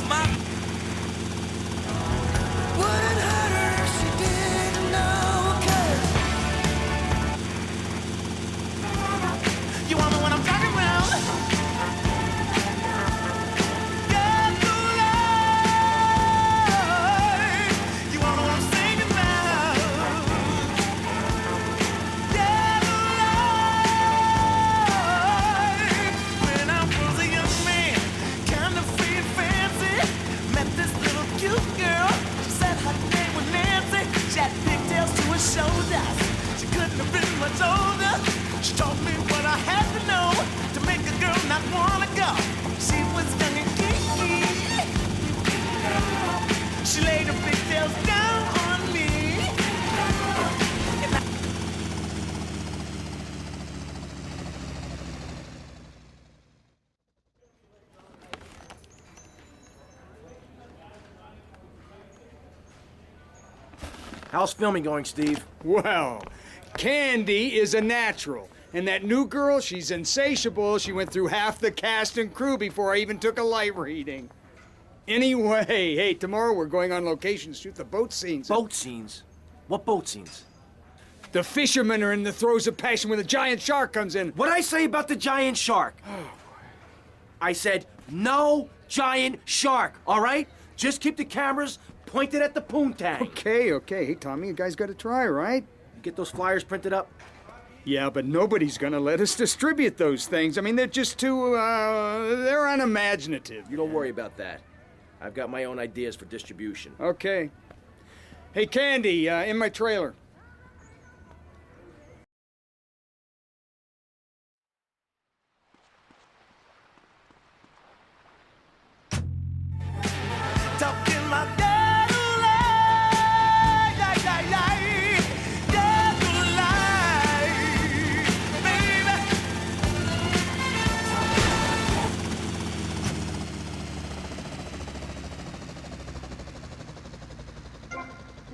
my wouldn't hurt her if she didn't know, 'cause you want me when I'm talking round. Yeah, too late. You want me when I'm singing loud. Yeah, too late. When I was a young man, kind of free and fancy, met this little cute girl. She said her name was Nancy. She had pigtails to her shoulders. She couldn't have been much older. She taught me what I had to know to make a girl not wanna go. She was young and geeky. She laid her pigtails down on me. And I How's filming going, Steve? Well, Candy is a natural. And that new girl, she's insatiable. She went through half the cast and crew before I even took a light reading. Anyway, hey, tomorrow we're going on location to shoot the boat scenes. Boat scenes? What boat scenes? The fishermen are in the throes of passion when the giant shark comes in. What'd I say about the giant shark? I said, no giant shark, all right? Just keep the cameras pointed at the poontang. Okay. Hey, Tommy, you guys gotta try, right? You get those flyers printed up? Yeah, but nobody's gonna let us distribute those things. I mean, they're just too, they're unimaginative. You don't worry about that. I've got my own ideas for distribution. Okay. Hey, Candy, in my trailer. talking my devil life, devil life, baby.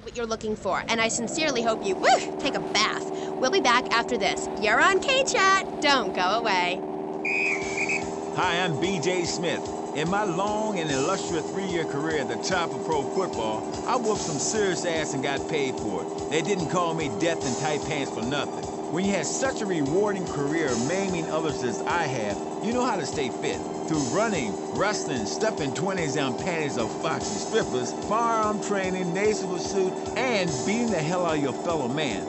What you're looking for, and I sincerely hope you take a bath. We'll be back after this. You're on K-Chat. Don't go away. Hi, I'm B.J. Smith. In my long and illustrious 3-year career at the top of pro football, I whooped some serious ass and got paid for it. They didn't call me death in tight pants for nothing. When you had such a rewarding career maiming others as I have, you know how to stay fit. Through running, wrestling, stuffing 20s down panties of foxy strippers, firearm training, nasal suit, and beating the hell out of your fellow man.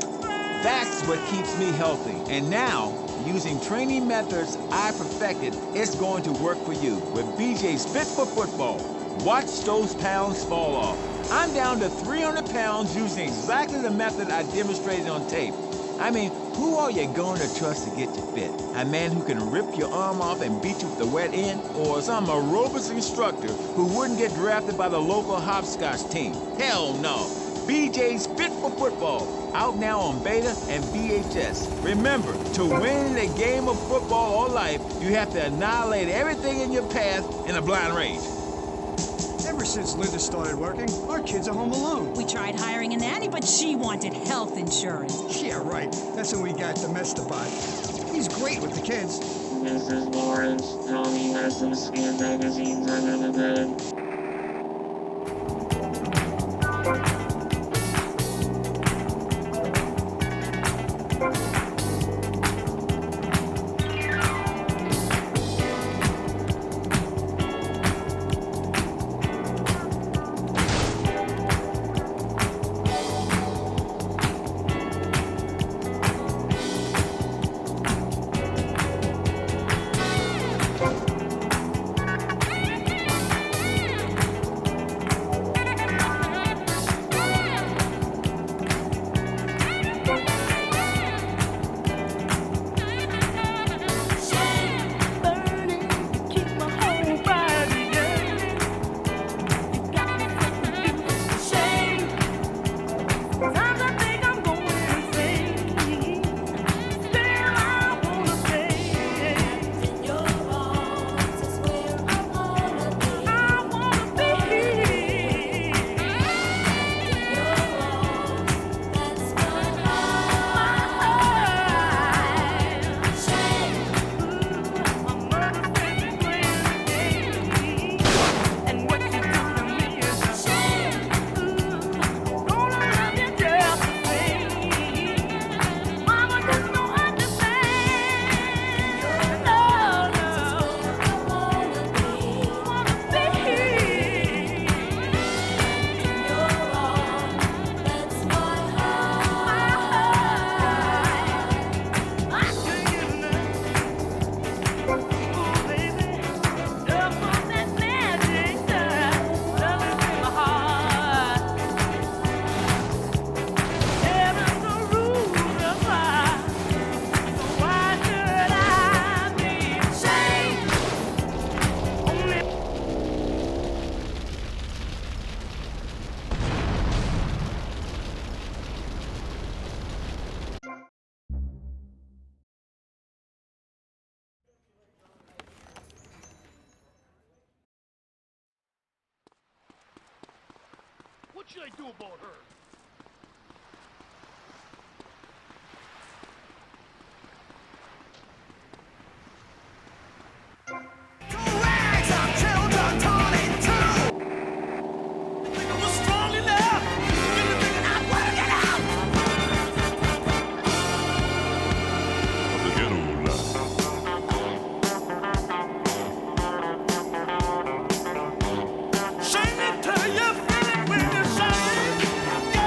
That's what keeps me healthy. And now, using training methods I perfected, it's going to work for you with BJ's Fit for Football. Watch those pounds fall off. I'm down to 300 pounds using exactly the method I demonstrated on tape. I mean, who are you going to trust to get you fit? A man who can rip your arm off and beat you with the wet end? Or some aerobics instructor who wouldn't get drafted by the local hopscotch team? Hell no. BJ's Fit for Football, out now on beta and VHS. Remember, to win a game of football or life, you have to annihilate everything in your path in a blind race. Ever since Linda started working, our kids are home alone. We tried hiring a nanny, but she wanted health insurance. Yeah, right. That's when we got Domestabot. He's great with the kids. Mrs. Lawrence, Tommy has some skin magazines under the bed. What should I do about her? Shame it till you feel it when you're shouting.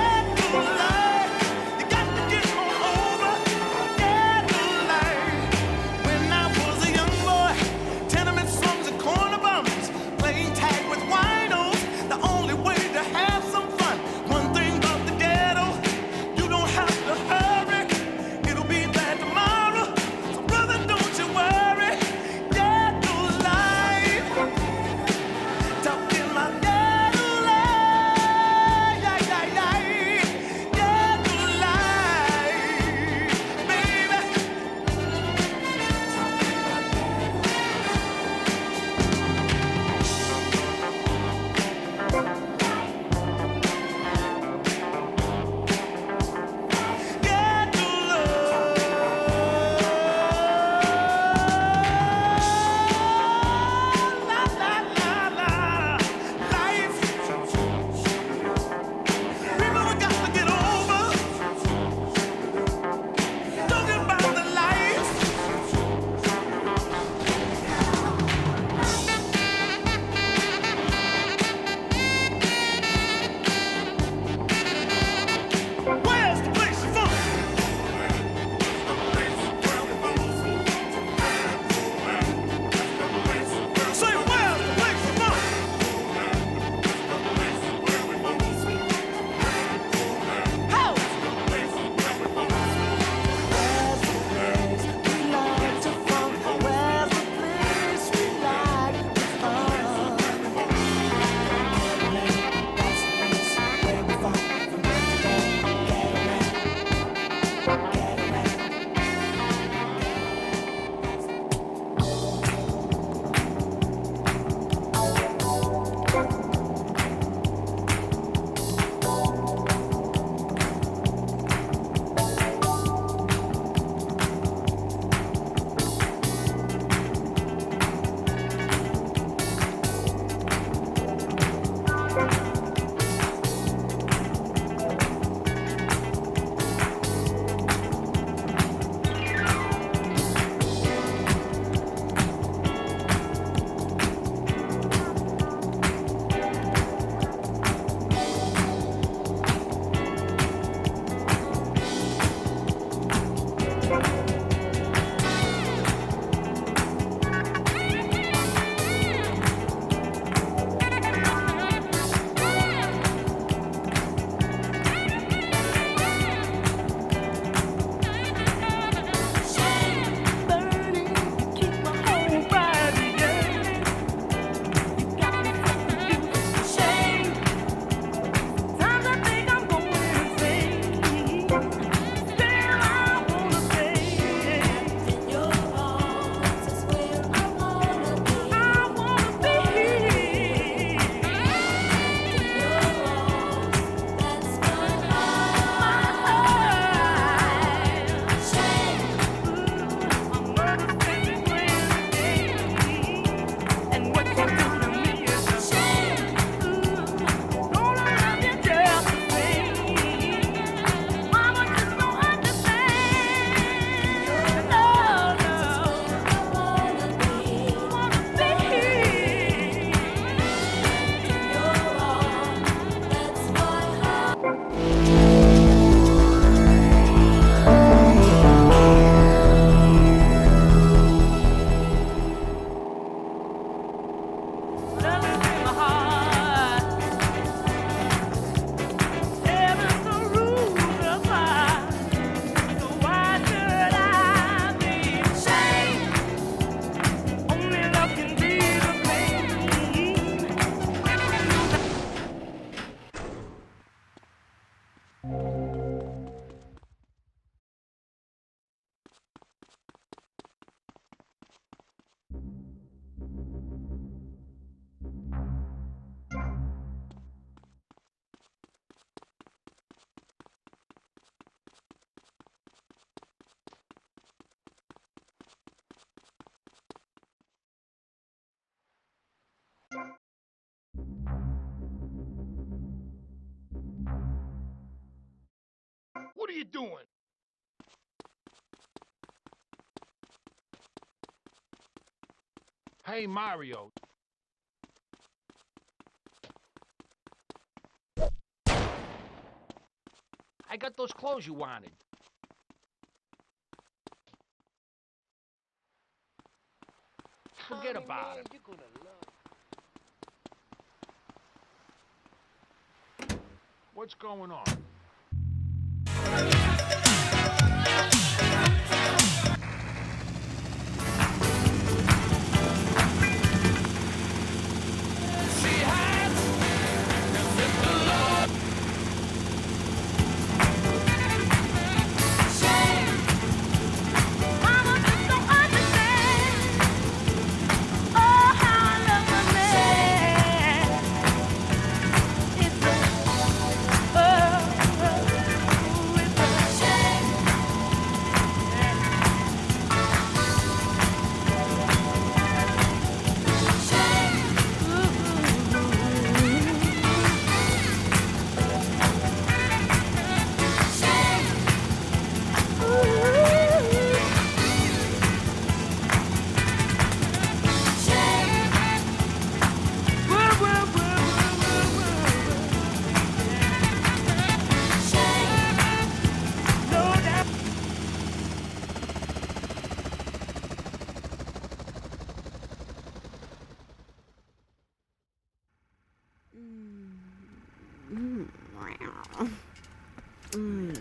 are you doing? Hey, Mario. I got those clothes you wanted. Forget about it. What's going on?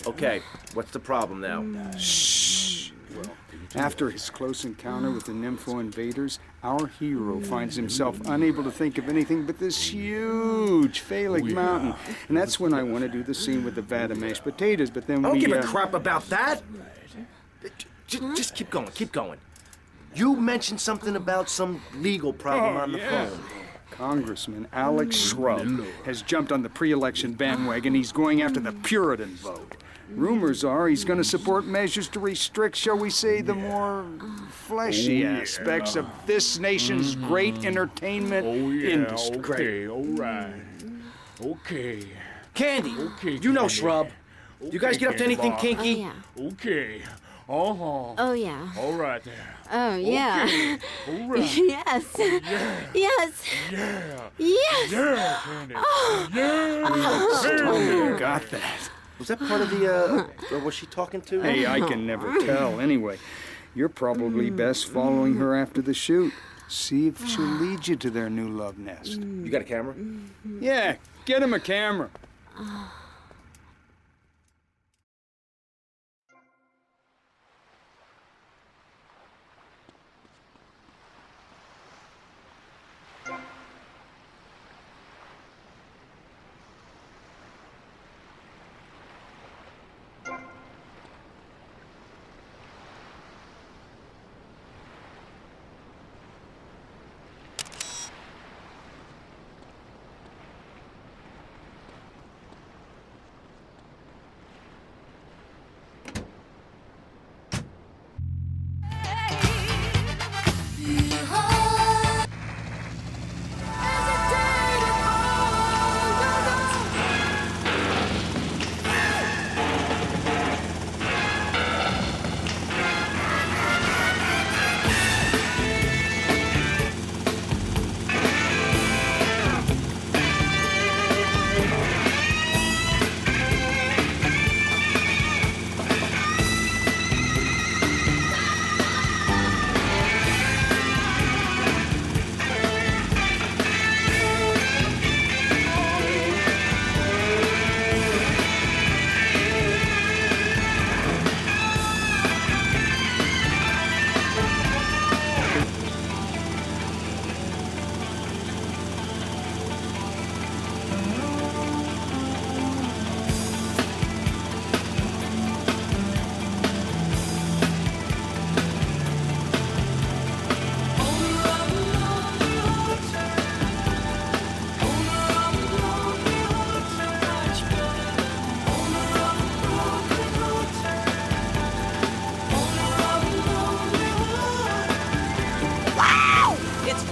Okay, what's the problem now? Shh. Well, after his close encounter with the Nympho invaders, our hero finds himself unable to think of anything but this huge phallic mountain. And that's when I want to do the scene with the vat of mashed potatoes, but then I don't we... give a crap about that. Just keep going, keep going. You mentioned something about some legal problem on the phone. Congressman Alex Shrub has jumped on the pre-election bandwagon. He's going after the Puritan vote. Rumors are he's going to support measures to restrict, shall we say, the more fleshy aspects of this nation's great entertainment industry. Okay, all right. Okay. Candy, Okay, you know Candy. Shrub. You guys get up to anything kinky? Okay. Uh-huh. Oh, yeah. All right there. Oh, yeah. Okay. All right. Yes. Yes. Yeah. Yes. Yeah, Candy. Oh, got that. Was that part of the, or was she talking to? Hey, I can never tell. Anyway, you're probably best following her after the shoot. See if she'll lead you to their new love nest. You got a camera? Yeah, get him a camera.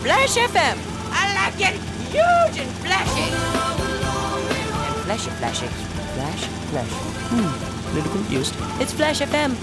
Flash FM. I like it huge and flashy. And flashy. Flash, flash. little confused. It's Flash FM.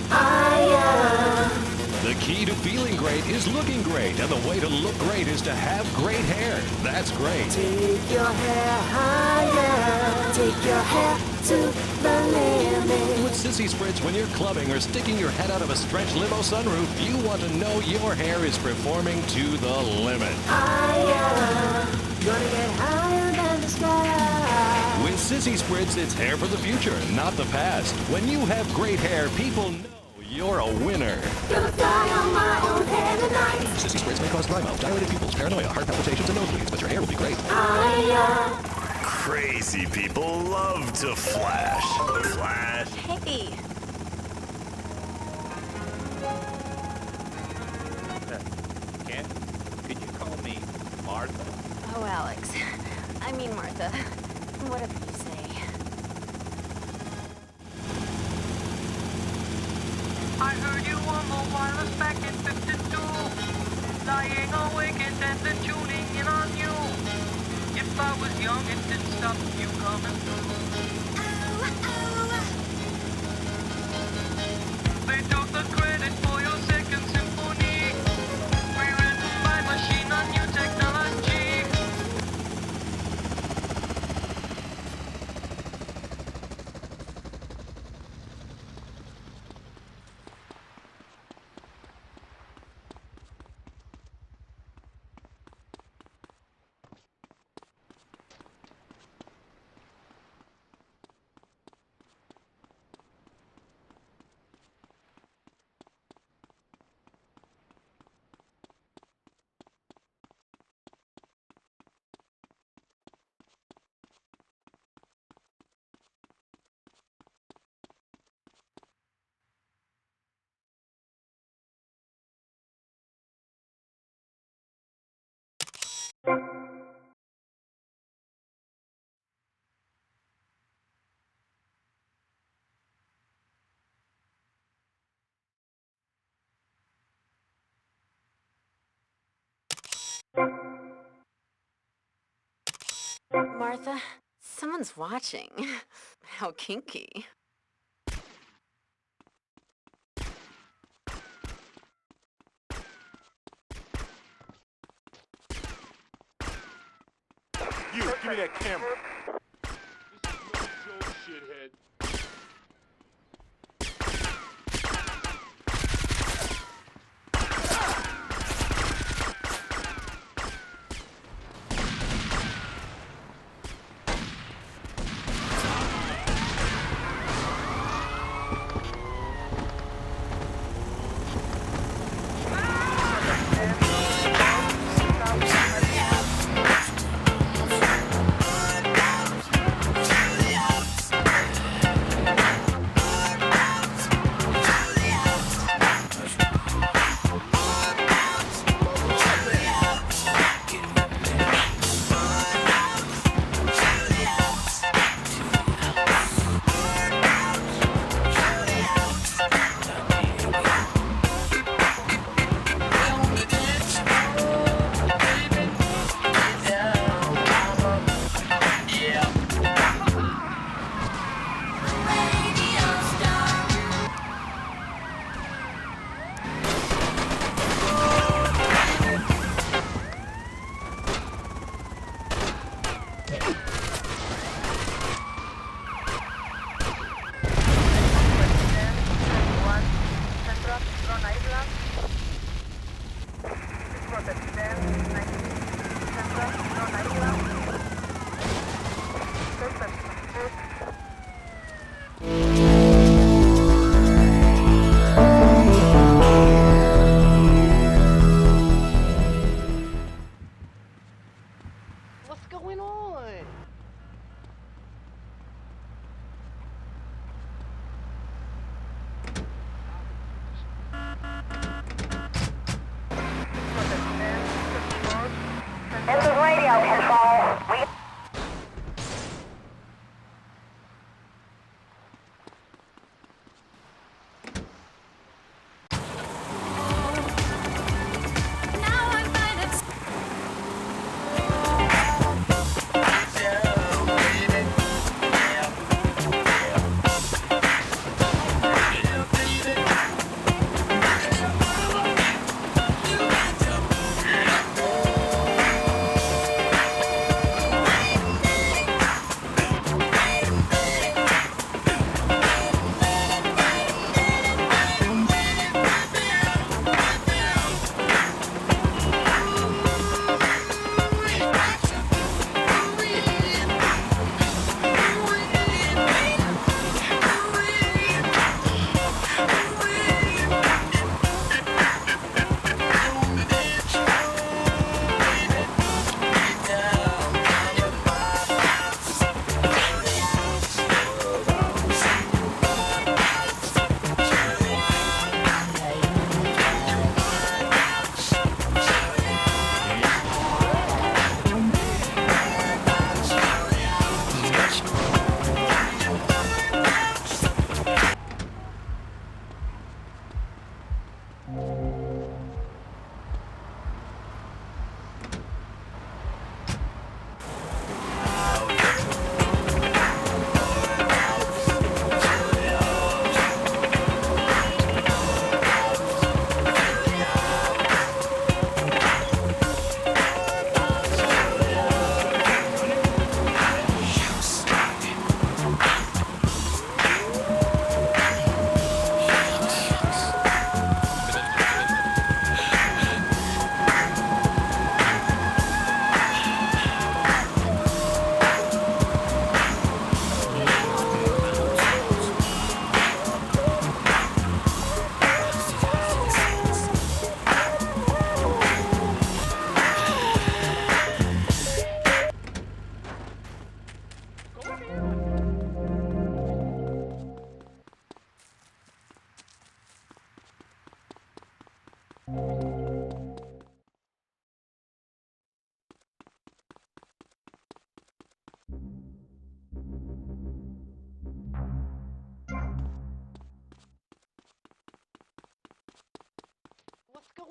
The key to feeling great is looking great, and the way to look great is to have great hair. That's great. Take your hair higher. Take your hair to the limit. With Sissy Spritz, when you're clubbing or sticking your head out of a stretch limo sunroof, you want to know your hair is performing to the limit. Higher. Gonna get higher than the sky. With Sissy Spritz, it's hair for the future, not the past. When you have great hair, people know you're a winner. Gonna fly on my own hair tonight. Sissy Spritz may cause dry mouth, dilated pupils, paranoia, heart palpitations, and nosebleeds, but your hair will be great. Crazy people love to flash. Flash. Hey. Ken, could you call me Martha? Oh, Alex. I mean Martha. Whatever you say. I heard you on the wireless back in 52. Lying awake and then tuning in on you. If I was young, it didn't stop you coming through. They took the credit for your second symphony. Rewritten by machine on new technology. Martha, someone's watching. How kinky. You, give me that camera. This is no joke, shithead.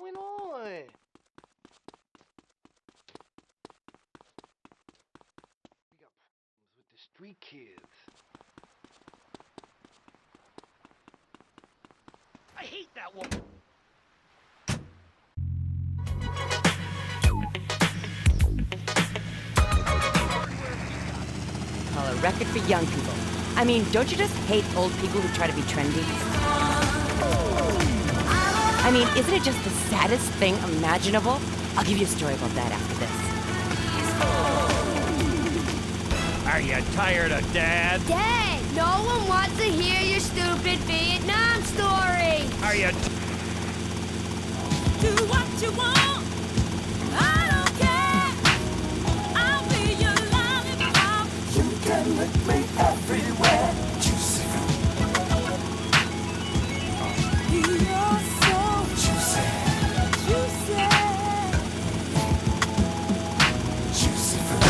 going on? We got problems with the street kids. I hate that woman. Call a record for young people. I mean, don't you just hate old people who try to be trendy? I mean, isn't it just the saddest thing imaginable? I'll give you a story about that after this. Are you tired of Dad? Dad, no one wants to hear your stupid Vietnam story. Are you... Do what you want. I don't care. I'll be your lollipop. You can lick me everywhere. Juicy fruit. You're so Juicy. juicy. Juicy fruit.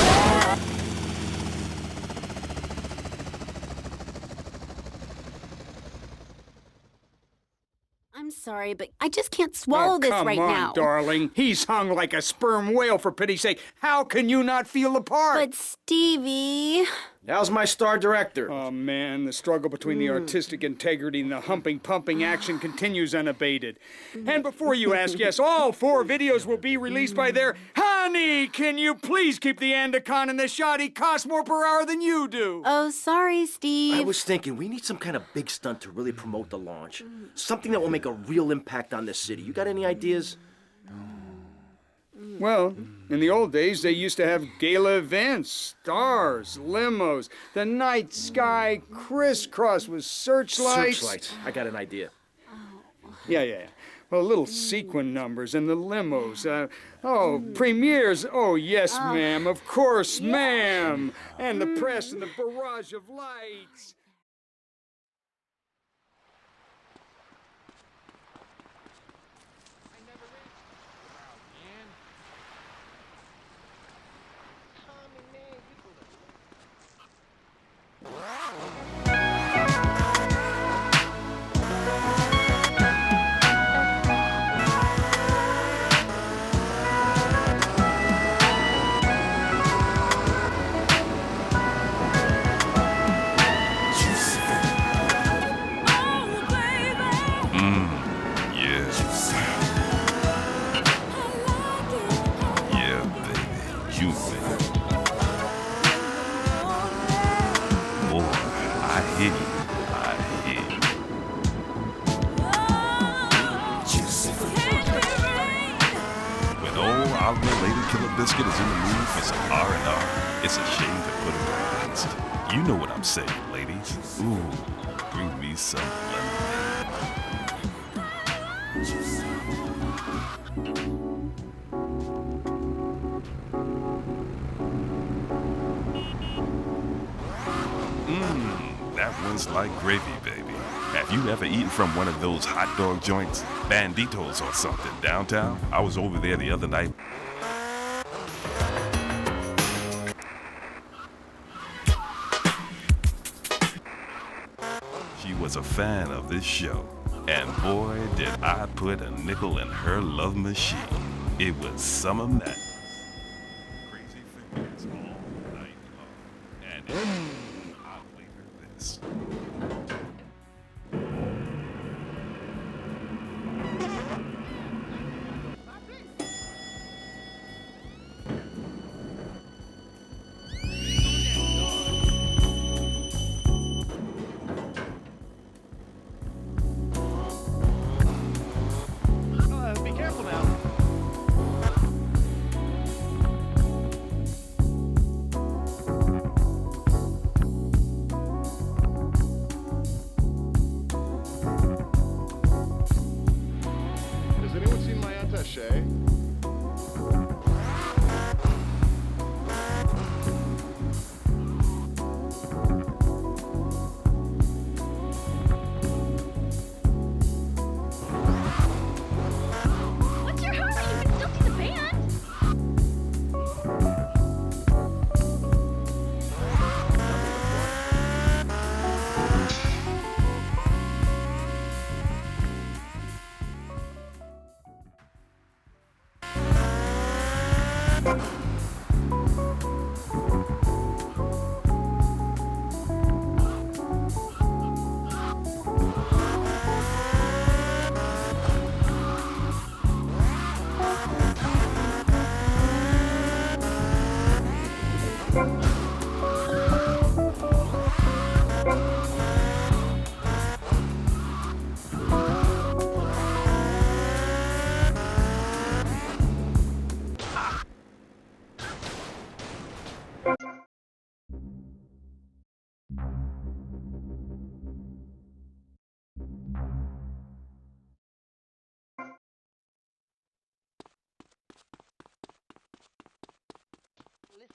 I'm sorry, but I just can't swallow this right Come now. on, darling. He's hung like a sperm whale, for pity's sake. How can you not feel the part? But Stevie... How's my star director? Oh, man, the struggle between the artistic integrity and the humping, pumping action continues unabated. And before you ask, yes, all 4 videos will be released by their... Honey, can you please keep the Andacon in the shot? He costs more per hour than you do. Oh, sorry, Steve. I was thinking we need some kind of big stunt to really promote the launch. Something that will make a real impact on the city. You got any ideas? Well, in the old days, they used to have gala events, stars, limos, the night sky crisscross with searchlights. Searchlights. I got an idea. Yeah. Well, little sequin numbers and the limos. Premieres. Oh, yes, ma'am. Of course, ma'am. And the press and the barrage of lights. Biscuit is in the mood for some R&R. It's a shame to put him to waste. You know what I'm saying, ladies. Ooh, bring me some lemonade. That one's like gravy, baby. Have you ever eaten from one of those hot dog joints? Banditos or something downtown? I was over there the other night. Was a fan of this show, and boy, did I put a nickel in her love machine. It was summer madness. Crazy fingers all night long, and I'll leave her this.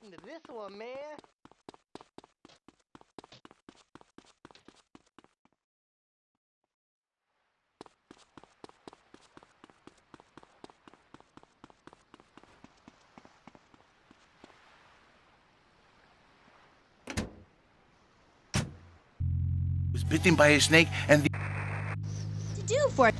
happened to this one, man? Was bitten by a snake and the... To do for it.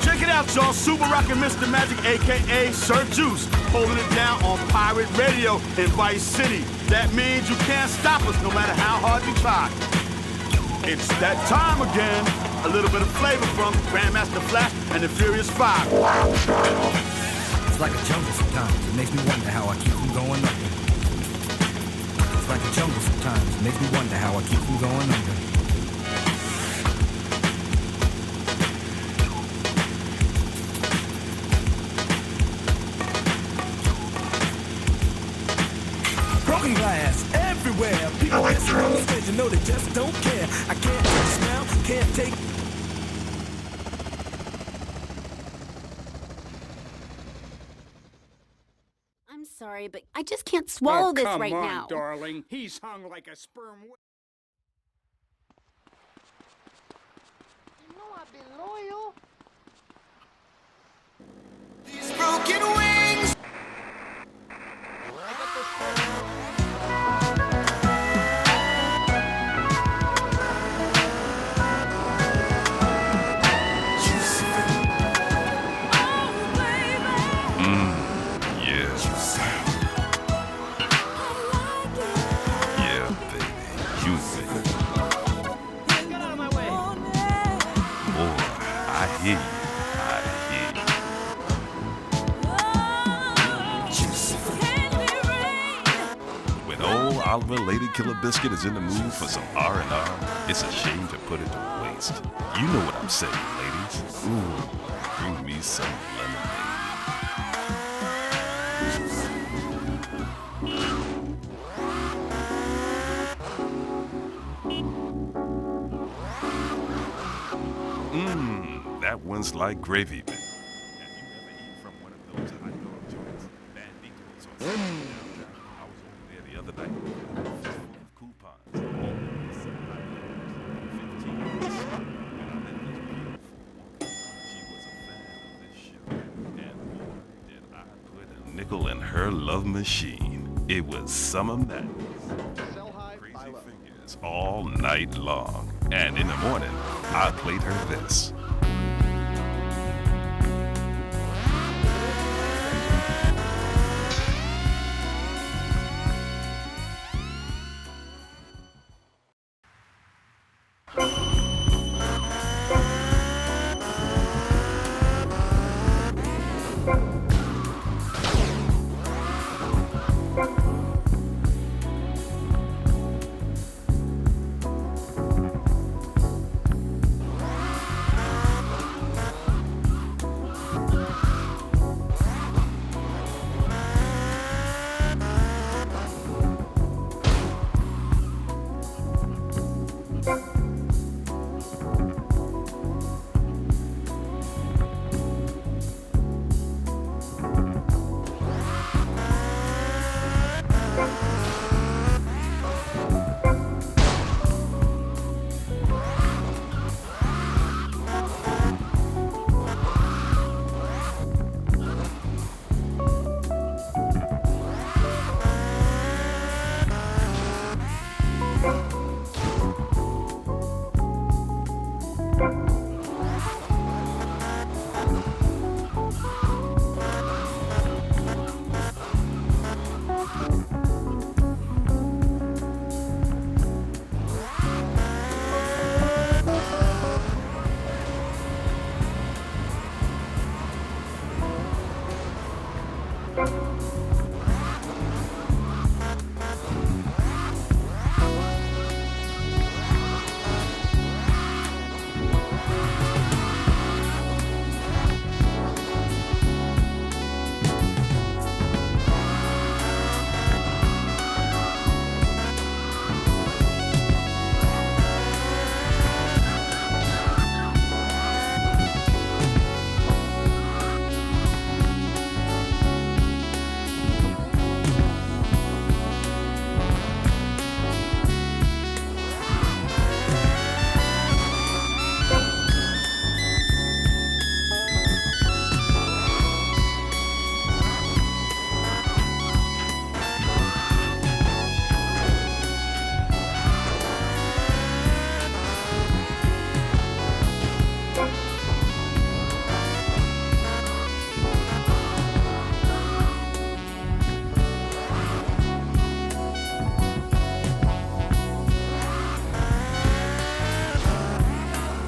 Check it out, y'all. Super Rockin' Mr. Magic, a.k.a. Sir Juice, holding it down on Pirate Radio in Vice City. That means you can't stop us no matter how hard you try. It's that time again. A little bit of flavor from Grandmaster Flash and the Furious Five. It's like a jungle sometimes. It makes me wonder how I keep from going under. It's like a jungle sometimes. It makes me wonder how I keep from going under. Broken glass everywhere. People dancing on the stage, you know they just don't care. I can't take the smell, can't take. I'm sorry, but I just can't swallow this right Come now. on, darling. He's hung like a sperm whale. You know I've been loyal. These broken wings. Oliver, Lady Killer Biscuit is in the mood for some R&R, it's a shame to put it to waste. You know what I'm saying, ladies. Ooh, bring me some lemonade. That one's like gravy. Have you ever eaten from one of those hot dog joints? Bad Nico's or something? I was over there the other night. Coupons. 15 She was a fan of this show. And boy, did I put a nickel in her love machine. It was Summer Madness. Crazy fingers all night long. And in the morning, I played her this.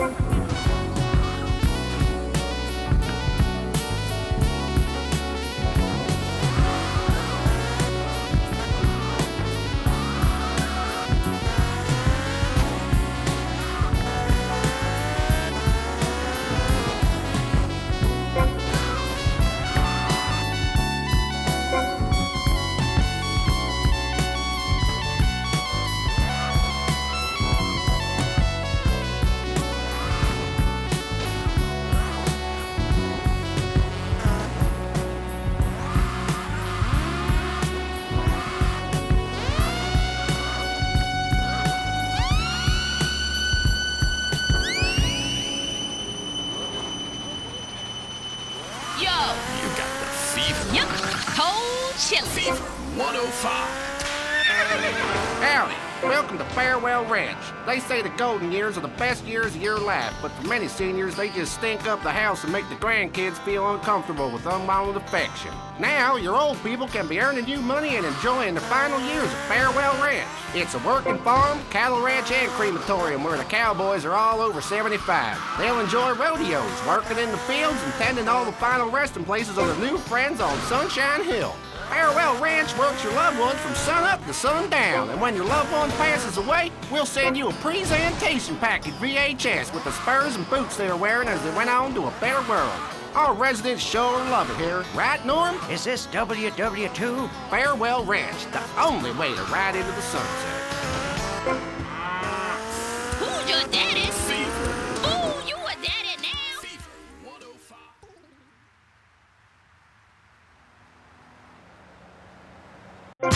Yo! You got the fever. Yup, cold chili. Fever 105. Howdy, welcome to Farewell Ranch. They say the golden years are the best years of your life, but for many seniors, they just stink up the house and make the grandkids feel uncomfortable with unwanted affection. Now, your old people can be earning you money and enjoying the final years of Farewell Ranch. It's a working farm, cattle ranch, and crematorium where the cowboys are all over 75. They'll enjoy rodeos, working in the fields, and tending all the final resting places of their new friends on Sunshine Hill. Farewell Ranch works your loved ones from sun up to sundown, and when your loved one passes away, we'll send you a presentation package VHS with the spurs and boots they were wearing as they went on to a better world. Our residents sure love it here, right, Norm? Is this WW2? Farewell Ranch, the only way to ride into the sunset. Who's your daddy? Ooh, you a daddy now?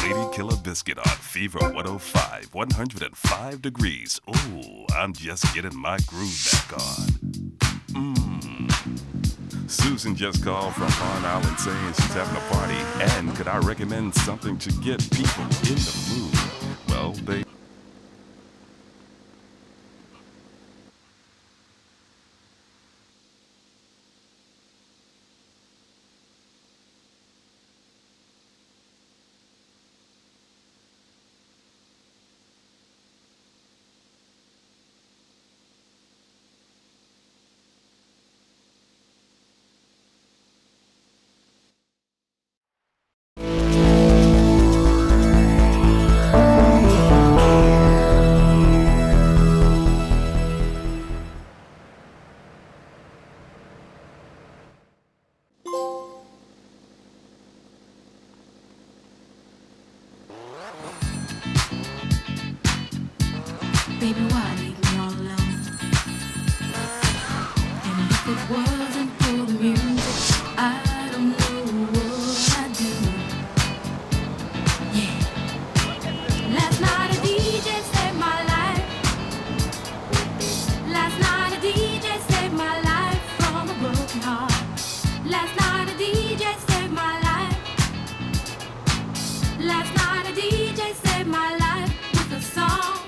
Lady Killer Biscuit on Fever 105, 105 degrees. Ooh, I'm just getting my groove back on. Susan just called from Pond Island saying she's having a party, and could I recommend something to get people in the mood? Well, they... Baby, why leave me all alone? And if it wasn't for the music, I don't know what I'd do. Yeah. Last night a DJ saved my life. Last night a DJ saved my life from a broken heart. Last night a DJ saved my life. Last night a DJ saved my life with a song.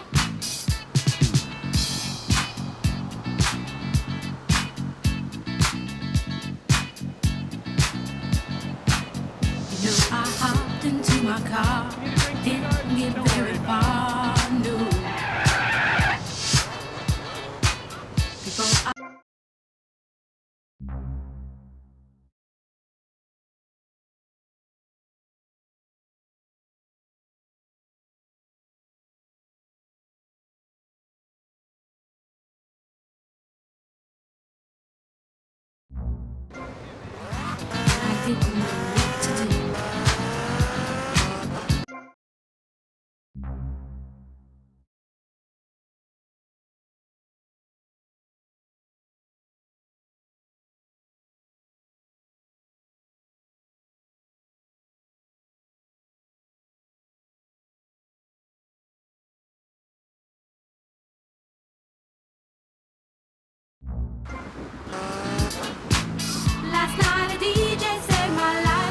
I hopped into my car, didn't get very far, no. Before I didn't know what to do. Last night a DJ saved my life.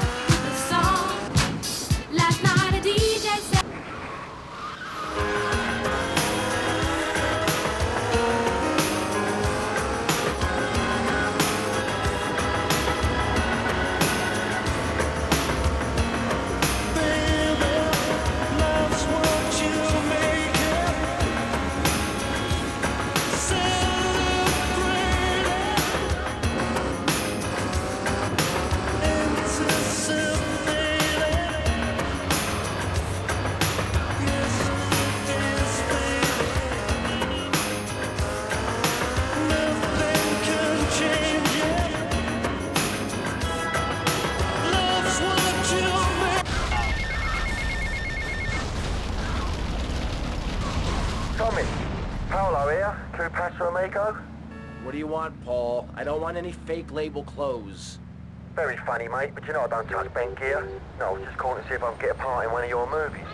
Paolo here, True Paso Amigo. What do you want, Paul? I don't want any fake label clothes. Very funny, mate, but you know I don't touch bent gear. No, I was just calling to see if I can get a part in one of your movies.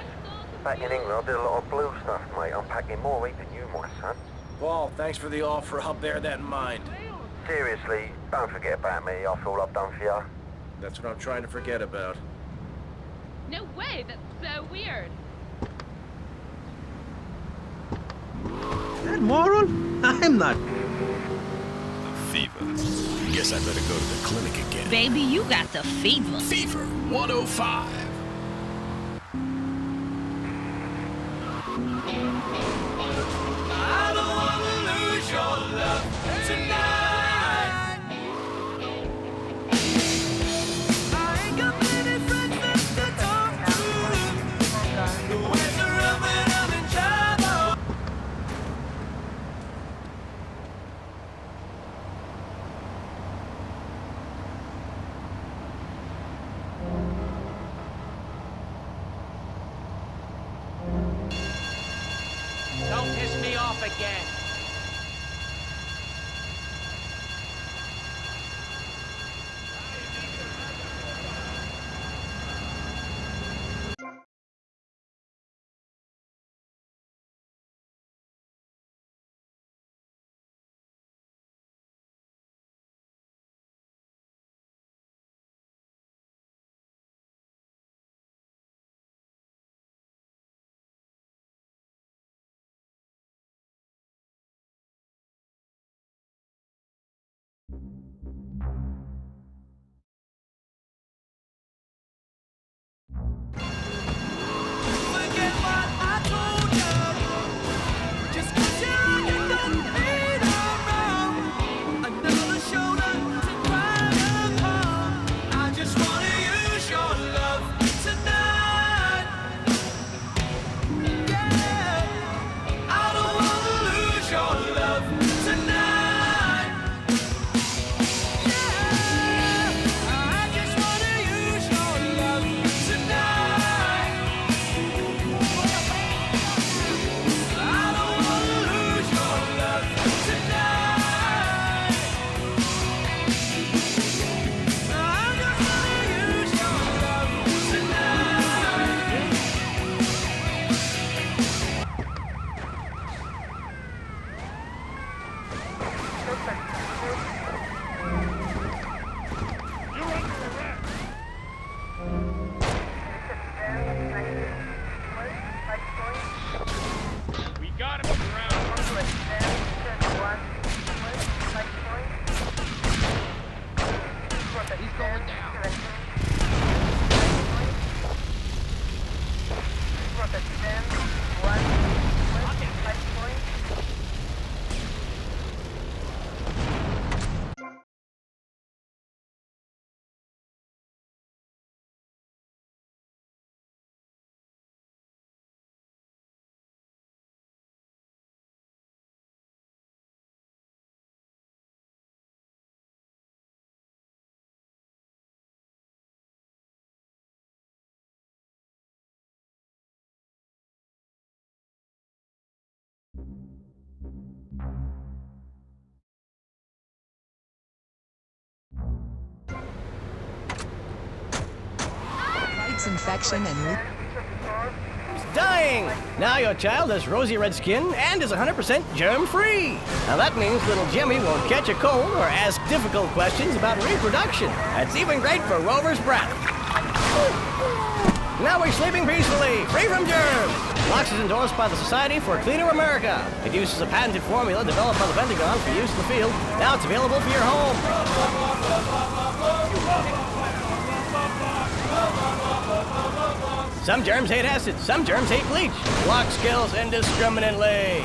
Back in England, I did a lot of blue stuff, mate. I'm packing more ink than you, my son. Paul, thanks for the offer. I'll bear that in mind. Seriously, don't forget about me after all I've done for you. That's what I'm trying to forget about. No way, that's so weird. That moron? I'm not. Fever. Guess I better go to the clinic again. Baby, you got the fever. Fever 105. I don't wanna lose your love tonight. I ain't got many friends to talk to. The ways are rubbing on each other. Don't piss me off again. Forget what I told you. Just 'cause you're getting paid around. Another shoulder to cry upon. I just wanna use your love tonight. Yeah, I don't wanna lose your love tonight. Yeah, I just wanna use your love tonight. I don't wanna lose your love tonight. I just wanna use your love tonight. We got him around. He's going down. It's infection and Dying! Now your child has rosy red skin and is 100% germ-free. Now that means little Jimmy won't catch a cold or ask difficult questions about reproduction. That's even great for Rover's breath. Now we're sleeping peacefully, free from germs. Lux is endorsed by the Society for Cleaner America. It uses a patented formula developed by the Pentagon for use in the field. Now it's available for your home. Some germs hate acid, some germs hate bleach. Lux kills indiscriminately.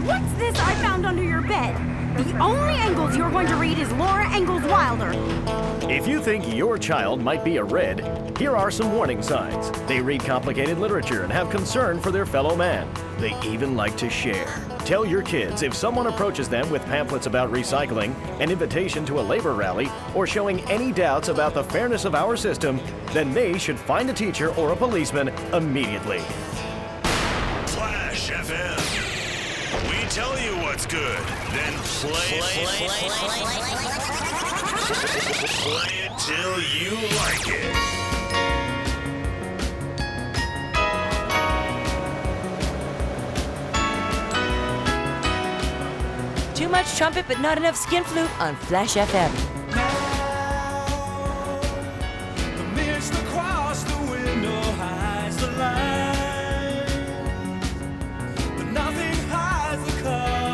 What's this I found under your bed? The only Engels you're going to read is Laura Ingalls Wilder. If you think your child might be a red, here are some warning signs. They read complicated literature and have concern for their fellow man. They even like to share. Tell your kids if someone approaches them with pamphlets about recycling, an invitation to a labor rally, or showing any doubts about the fairness of our system, then they should find a teacher or a policeman immediately. Flash FM. We tell you what's good, then play it till you like it. Too much trumpet, but not enough skin flute on Flash FM. The mist across the window hides the light, but nothing hides the color.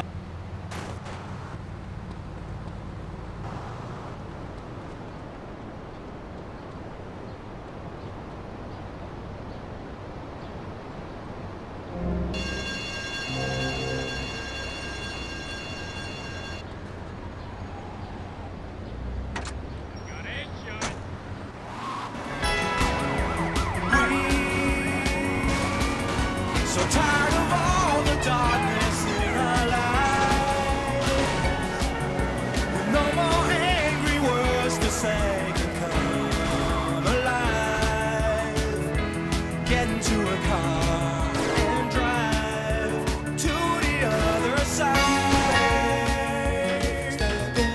So tired of all the darkness in our lives, with no more angry words to say can come alive. Get into a car and drive to the other side. Stepping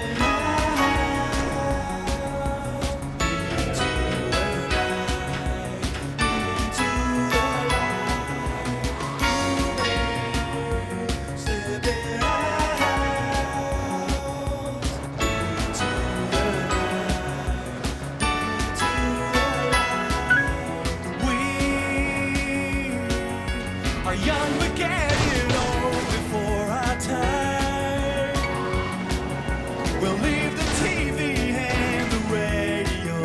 are young but getting old before our time. We'll leave the TV and the radio.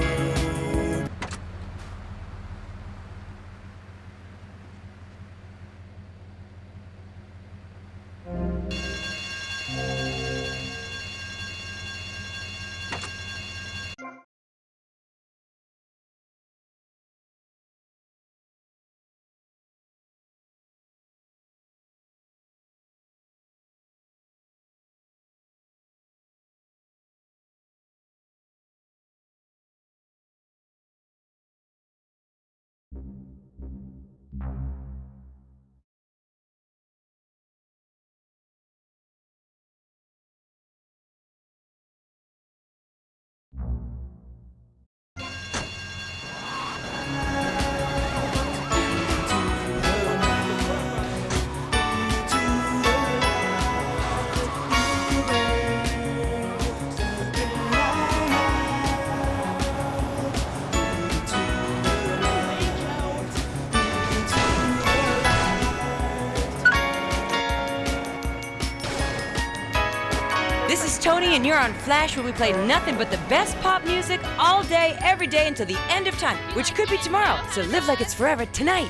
This is Tony, and you're on Flash, where we play nothing but the best pop music all day, every day until the end of time, which could be tomorrow. So live like it's forever tonight.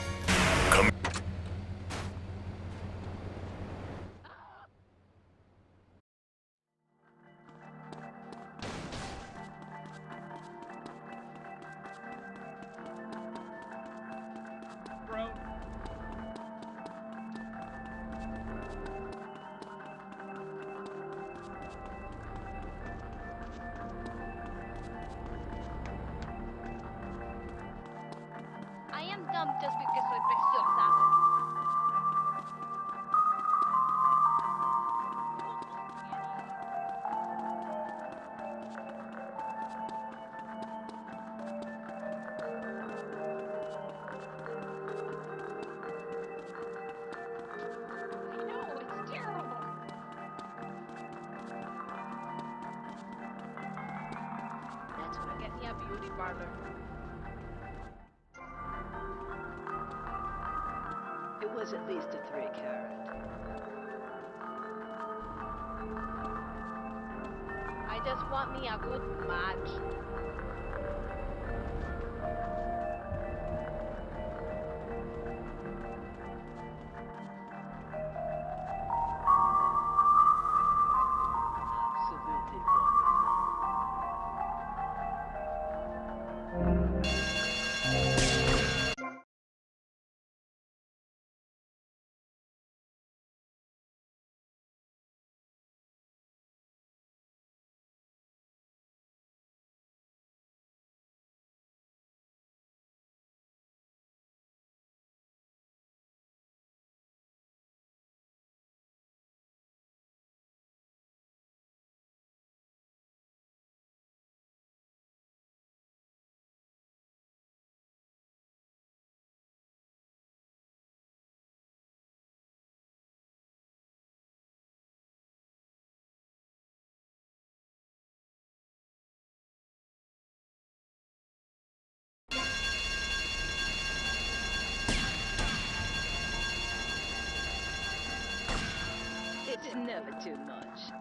I am dumb just because soy preciosa. I know, it's terrible. That's what I get me a beauty parlor. It was at least a 3-carat. I just want me a good match. Never too much.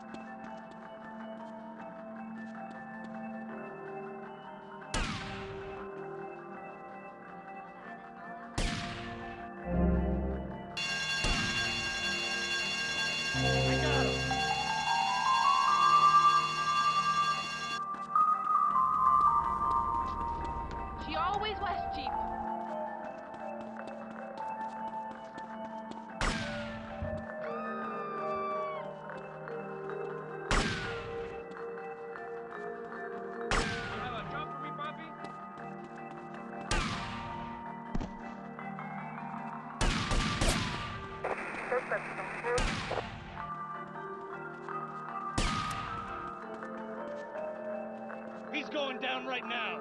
She always was cheap. He's going down right now.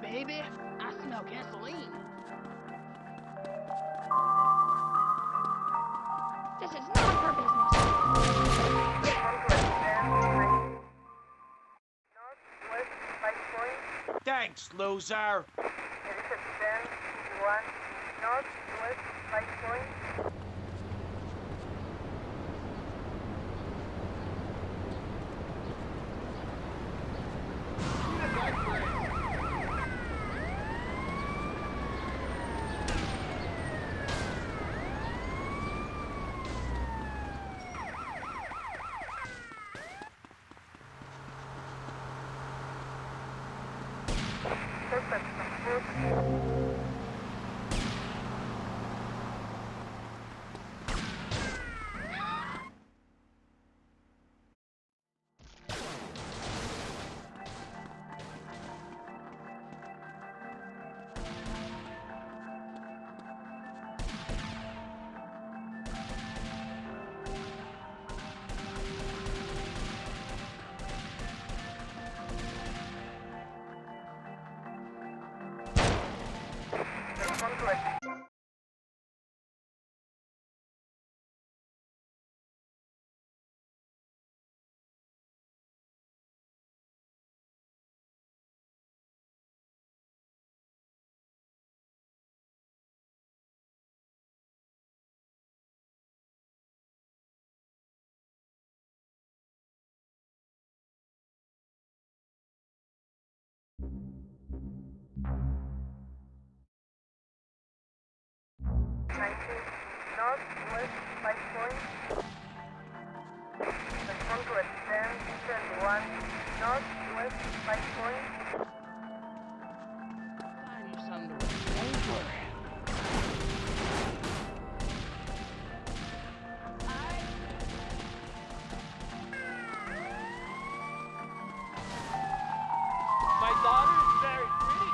Baby, I smell gasoline. This is not her Thanks, loser. My daughter is very pretty.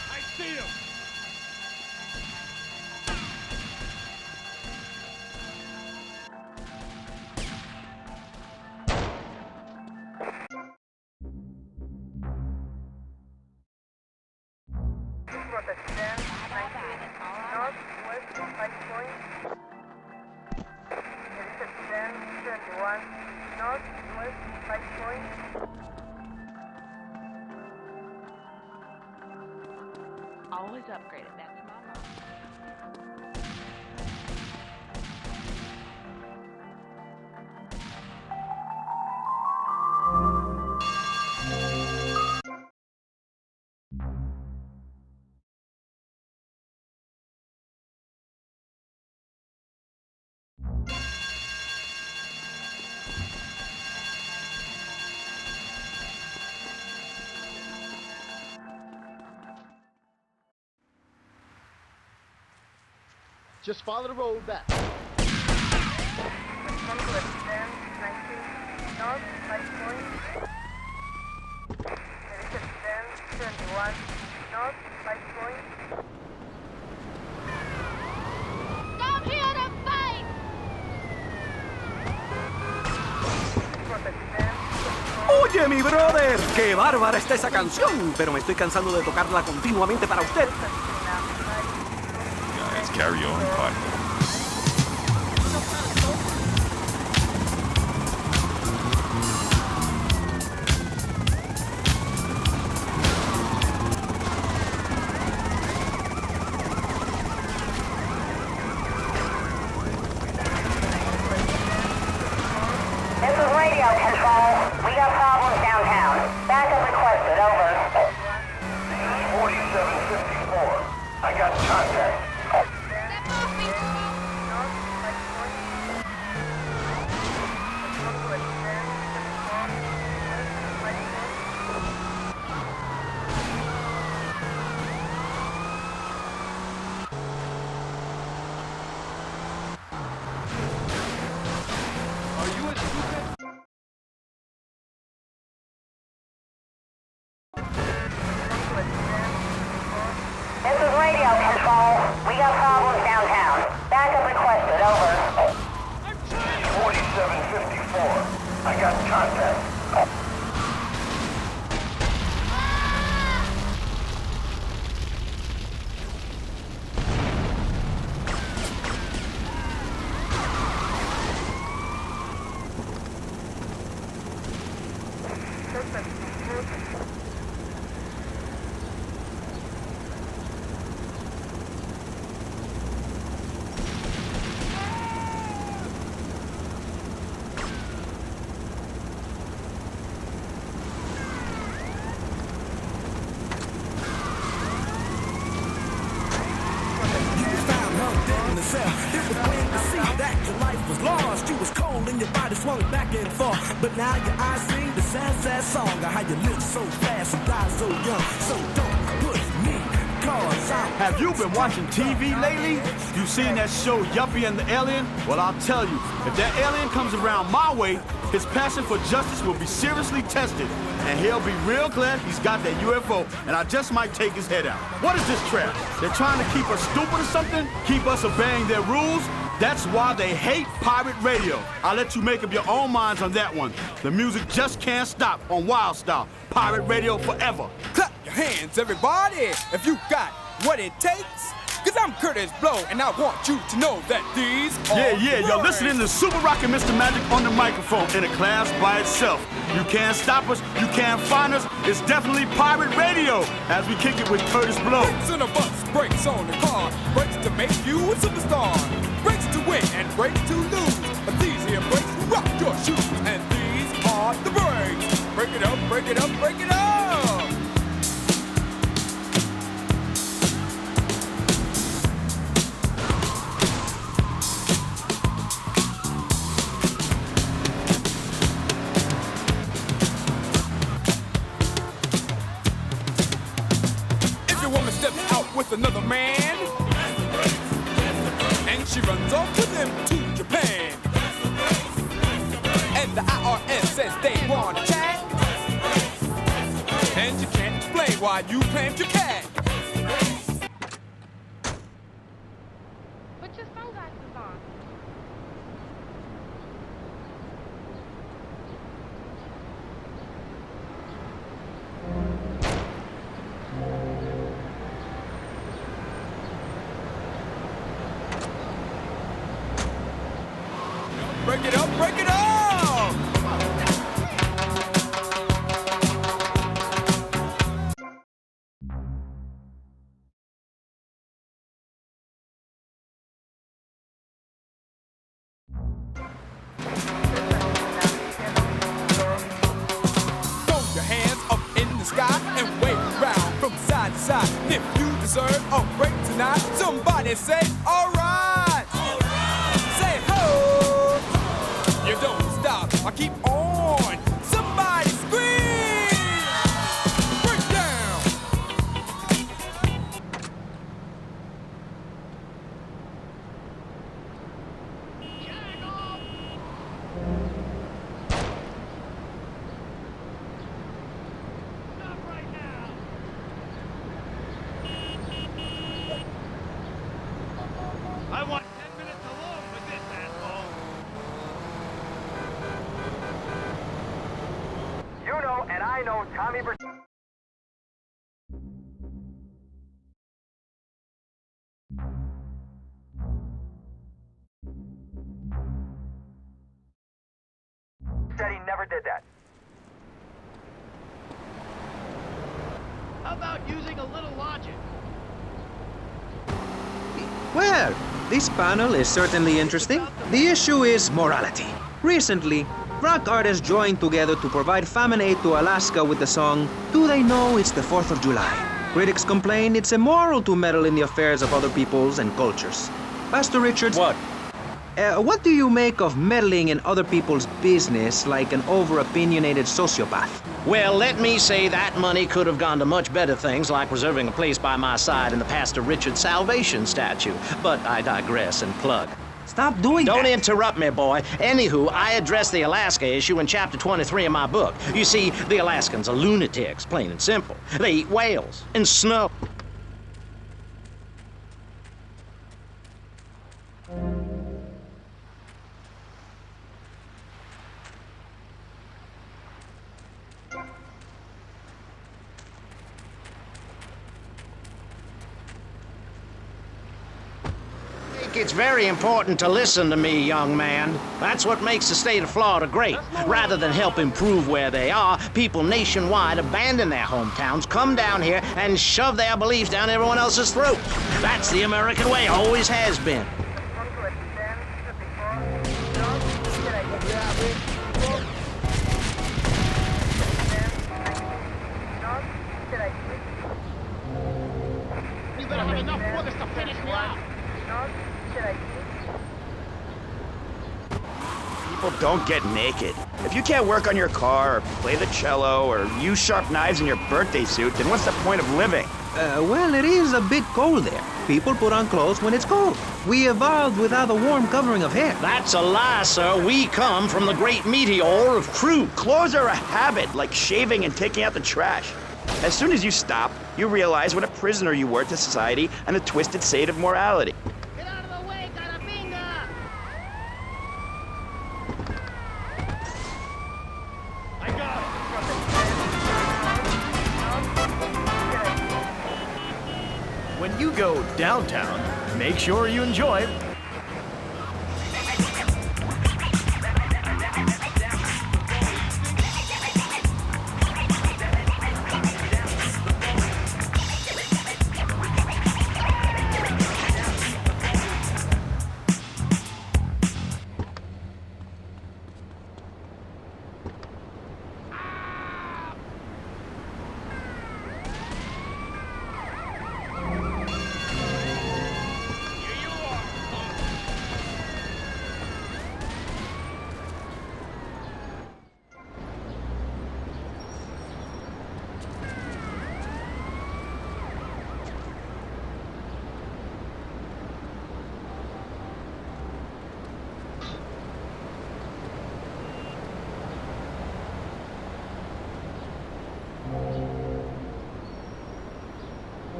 I see him. Always upgraded. That's my mom. Just follow the road back. Come here to fight! Oye, mi brother, qué bárbara está esa canción, pero me estoy cansando de tocarla continuamente para usted. Guys, carry on, party. This is radio control. We got problems downtown. Backup requested, over. 4754. I got contact. This is radio control. We got problems downtown. Backup requested, over. 4754. I got contact. It was plain to see that your life was lost. You was cold and your body swung back and forth. But now your eyes sing the sad, sad song of how you live so fast and die so young. So don't push me, cause I'm... Have you been watching TV lately? You seen that show Yuppie and the Alien? Well, I'll tell you, if that alien comes around my way, his passion for justice will be seriously tested. And he'll be real glad he's got that UFO, and I just might take his head out. What is this trap? They're trying to keep us stupid or something? Keep us obeying their rules? That's why they hate pirate radio. I'll let you make up your own minds on that one. The music just can't stop on Wild Style. Pirate radio forever. Clap your hands, everybody, if you got what it takes. Cause I'm Curtis Blow, and I want you to know that these are You're listening to Super Rockin' Mr. Magic on the microphone in a class by itself. You can't stop us, you can't find us. It's definitely pirate radio as we kick it with Curtis Blow. Brakes on a bus, brakes on the car, brakes to make you a superstar, brakes to win and brakes to lose. But these here brakes will rock your shoes, and these are the brakes. Break it up, break it up, break it up. Steps out with another man, and she runs off with him to Japan. And the IRS says they want to chat, and you can't explain why you claimed your cat. Put your sunglasses on. Break it up, break it up! Throw your hands up in the sky and wave around from side to side. And if you deserve a break tonight, somebody say, all right! Say, ho! You don't stop, I keep on. Somebody scream! Break down! Tommy said he never did that. How about using a little logic? Well, this panel is certainly interesting. The issue is morality. Recently, rock artists joined together to provide famine aid to Alaska with the song, Do They Know It's the 4th of July? Critics complain it's immoral to meddle in the affairs of other peoples and cultures. Pastor Richards... What? What do you make of meddling in other people's business like an over-opinionated sociopath? Well, let me say that money could have gone to much better things, like reserving a place by my side in the Pastor Richard Salvation statue. But I digress and plug. Stop doing that. Don't interrupt me, boy. Anywho, I addressed the Alaska issue in chapter 23 of my book. You see, the Alaskans are lunatics, plain and simple. They eat whales and snow. It's very important to listen to me, young man. That's what makes the state of Florida great. Rather than help improve where they are, people nationwide abandon their hometowns, come down here, and shove their beliefs down everyone else's throat. That's the American way, always has been. You better have enough for this to finish me off. People don't get naked. If you can't work on your car, or play the cello, or use sharp knives in your birthday suit, then what's the point of living? Well, it is a bit cold there. People put on clothes when it's cold. We evolved without a warm covering of hair. That's a lie, sir. We come from the great meteor of truth. Clothes are a habit, like shaving and taking out the trash. As soon as you stop, you realize what a prisoner you were to society and the twisted state of morality. Get out of the way, Carapinga! I got it! When you go downtown, make sure you enjoy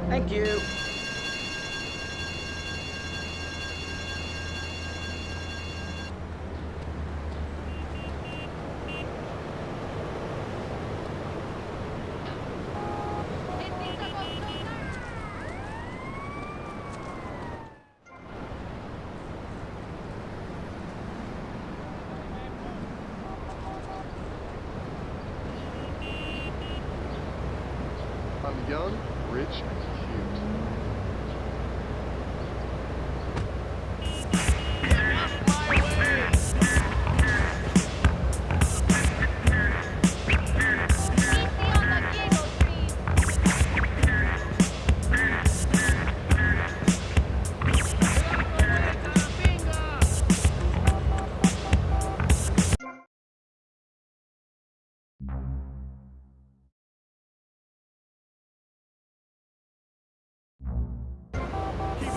Thank you. I'm young, rich, and cute.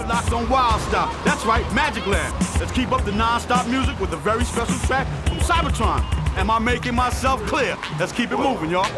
Locked on Wild Stop. That's right, Magic Land. Let's keep up the non-stop music with a very special track from Cybertron. Am I making myself clear? Let's keep it moving, y'all.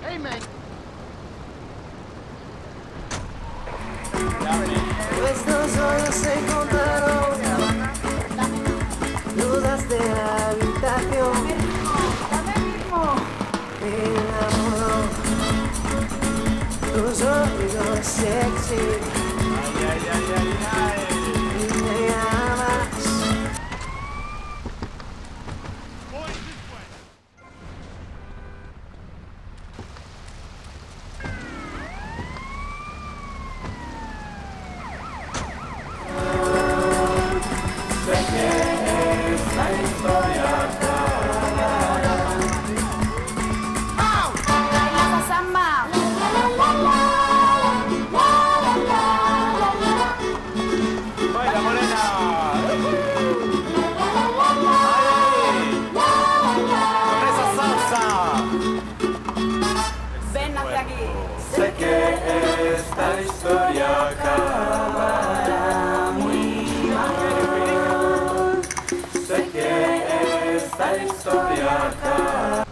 Hey, man. Estos solo se contaron dudas de la habitación. Me enamoró tus oídos sexy. Y me llamas. Sé que esta historia acabará muy mal. Sé que esta historia acabará.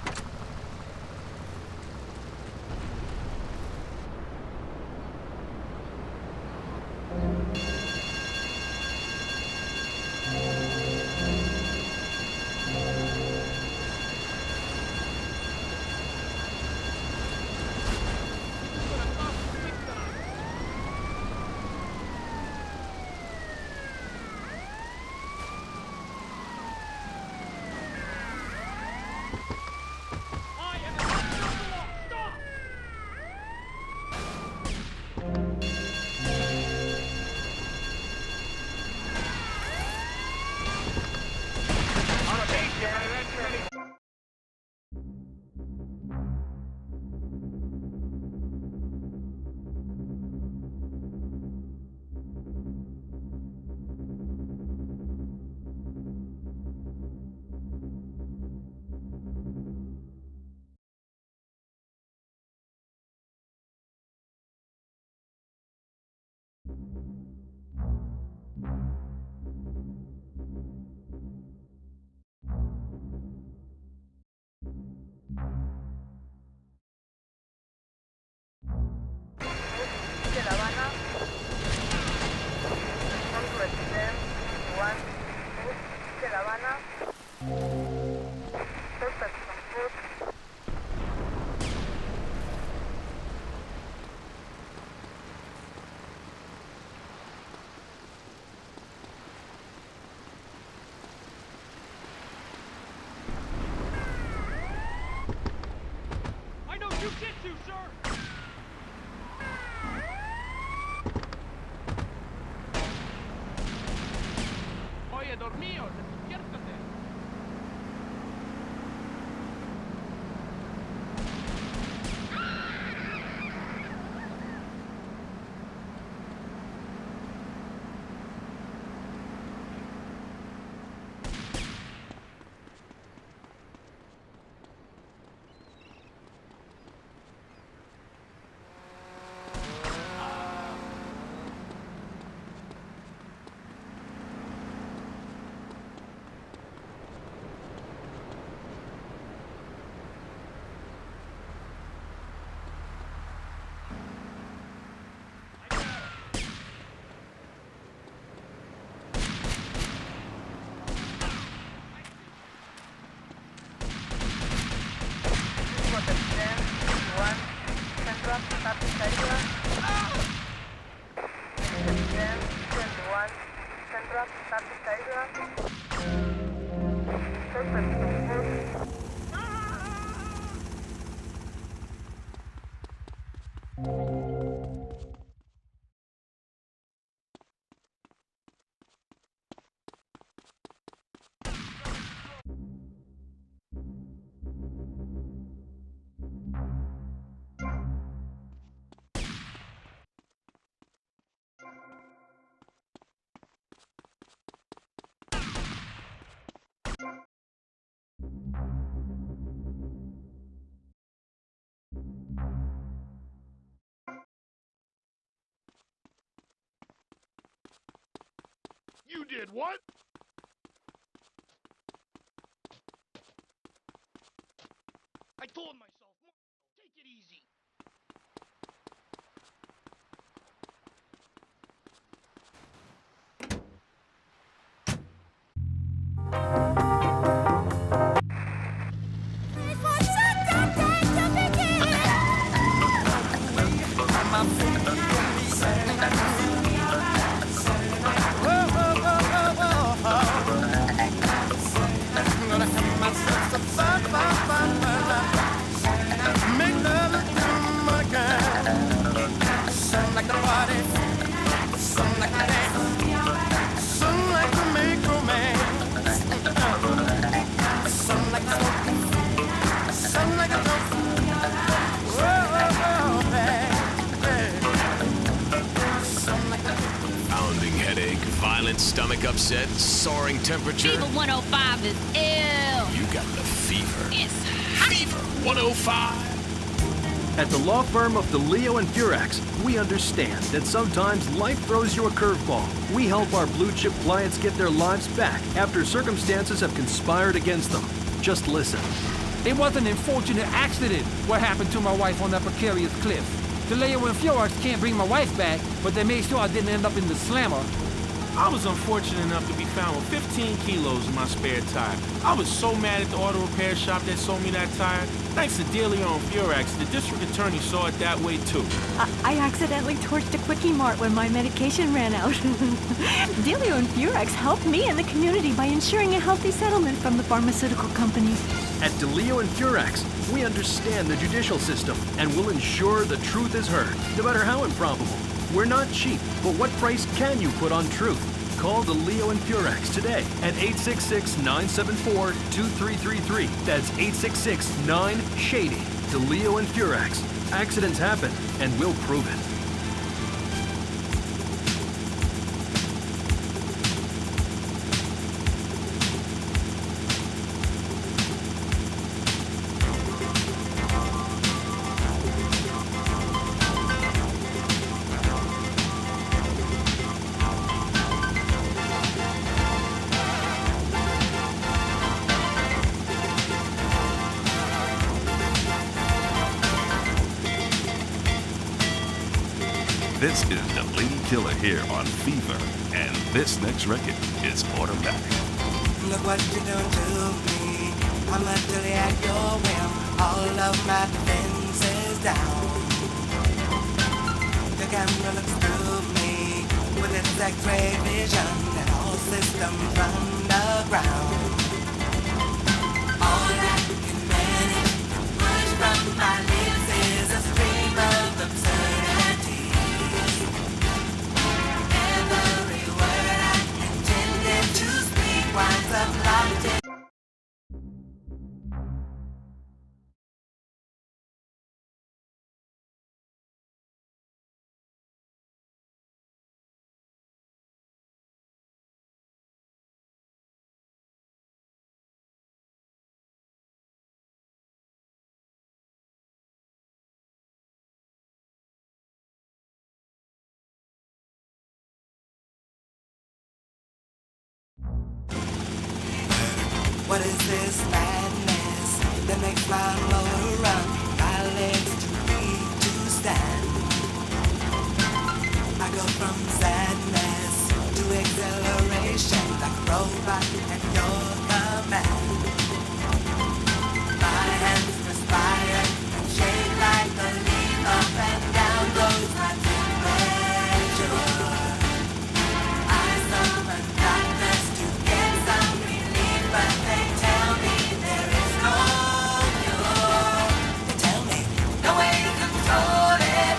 Jiu-jitsu, sir! Oye, dormido, despiértate. You did what? I told myself, take it easy. Pounding headache, violent stomach upset, soaring temperature. Fever 105 is ill. You got the fever. It's hot. Fever 105. At the law firm of Dildo and Furax, we understand that sometimes life throws you a curveball. We help our blue chip clients get their lives back after circumstances have conspired against them. Just listen. It was an unfortunate accident what happened to my wife on that precarious cliff. Dildo and Furax can't bring my wife back, but they made sure I didn't end up in the slammer. I was unfortunate enough to be found with 15 kilos in my spare tire. I was so mad at the auto repair shop that sold me that tire. Thanks to Dildo and Furax, the district attorney saw it that way too. I accidentally torched a Quickie Mart when my medication ran out. Dildo and Furax helped me and the community by ensuring a healthy settlement from the pharmaceutical companies. At Dildo and Furax, we understand the judicial system and will ensure the truth is heard, no matter how improbable. We're not cheap, but what price can you put on truth? Call Dildo and Furax today at 866-974-2333. That's 866-9-SHADY. Dildo and Furax. Accidents happen, and we'll prove it. This is the Lady Killer here on Fever, and this next record is Automatic. Look what you done to me. I'm utterly at your whim. All of my defenses down. The camera looks through me with its X-ray vision, and all systems run aground. All I can manage to push from my lips is What is this madness that makes my motor run? My legs too weak to stand. I go from sadness to exhilaration, like a robot at your command. My hands perspire and shake like a leaf. Up and down goes my temperature. I summon doctors to get some relief, but they tell me there is no cure. They tell me no way to control it.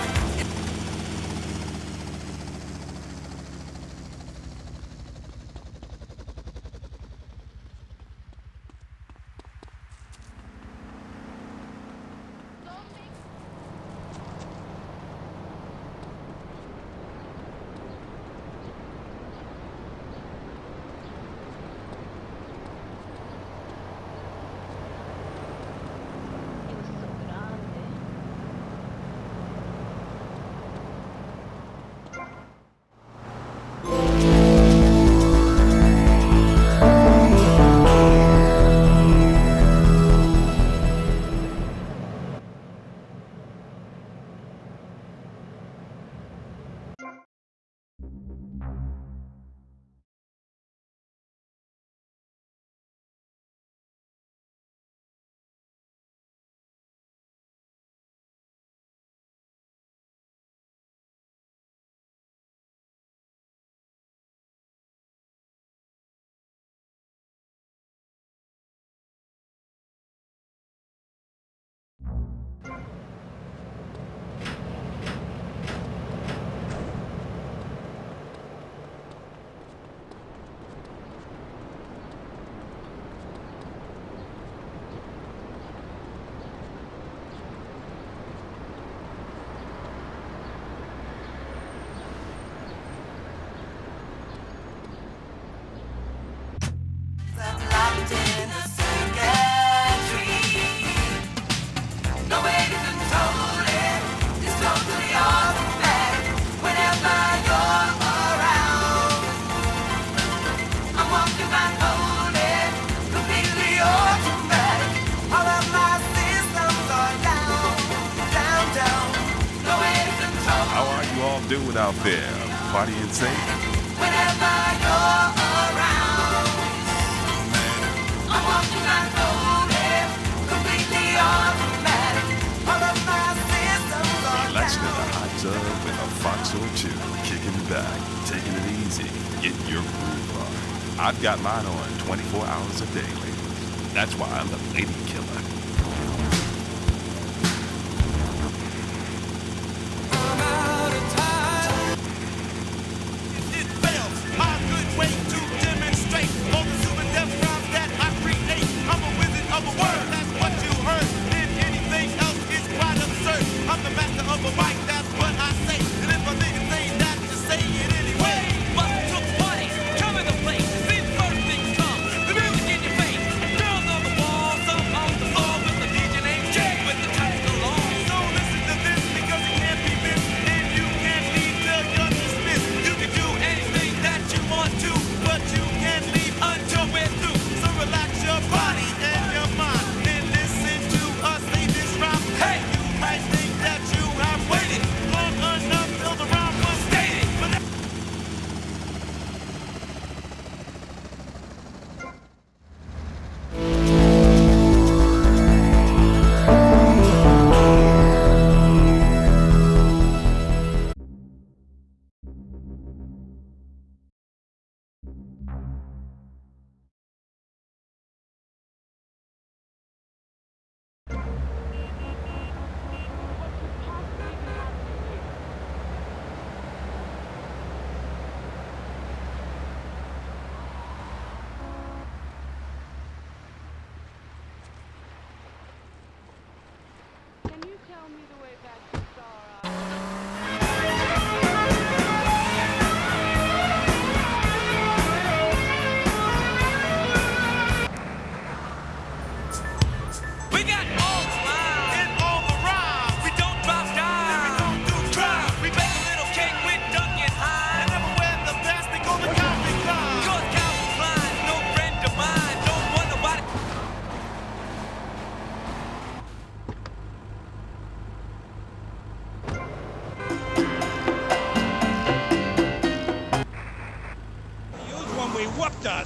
Doing out there, partying safe? Whenever you're around, I'm walking unloaded, completely automatic. All of my systems are Relaxing in down. a hot tub with a fox or two, kicking back, taking it easy, getting your groove on. I've got mine on 24 hours a day, ladies. That's why I'm the lady killer.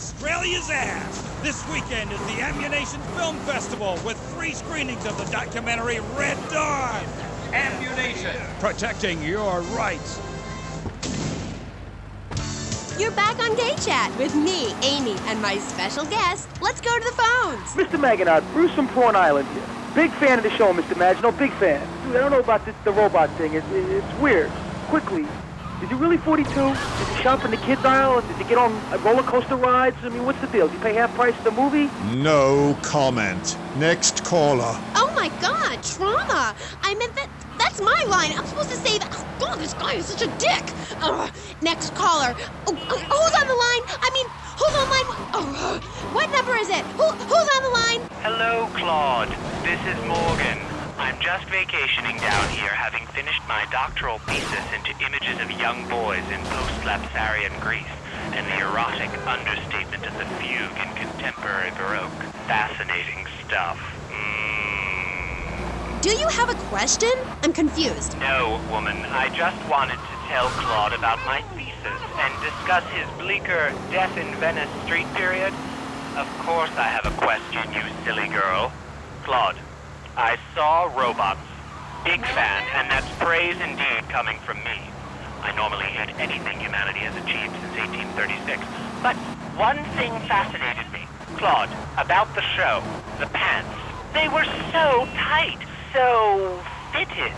Australia's ass. This weekend is the Ammunition Film Festival with 3 screenings of the documentary Red Dawn. Ammunition, protecting your rights. You're back on Gay Chat with me, Amy, and my special guest. Let's go to the phones. Mr. Maginot, Bruce from Prawn Island here. Big fan of the show, Mr. Maginot, big fan. Dude, I don't know about the robot thing. It's weird. Quickly, is he really 42? Does he shop in the kids aisle? Does he get on roller coaster rides? I mean, what's the deal? Does he pay half price for the movie? No comment. Next caller. Oh my God, trauma. I meant that's my line. I'm supposed to say that. Oh God, this guy is such a dick. Next caller. Oh, who's on the line? I mean, who's on line? Oh, what number is it? Who's on the line? Hello, Claude. This is Morgan. I'm just vacationing down here, having finished my doctoral thesis into images of young boys in post-Lapsarian Greece and the erotic understatement of the fugue in contemporary Baroque. Fascinating stuff. Do you have a question? I'm confused. No, woman. I just wanted to tell Claude about my thesis and discuss his bleaker Death in Venice street period. Of course I have a question, you silly girl. Claude, I saw robots. Big fan, and that's praise indeed coming from me. I normally hate anything humanity has achieved since 1836. But one thing fascinated me. Claude, about the show, the pants. They were so tight, so fitted.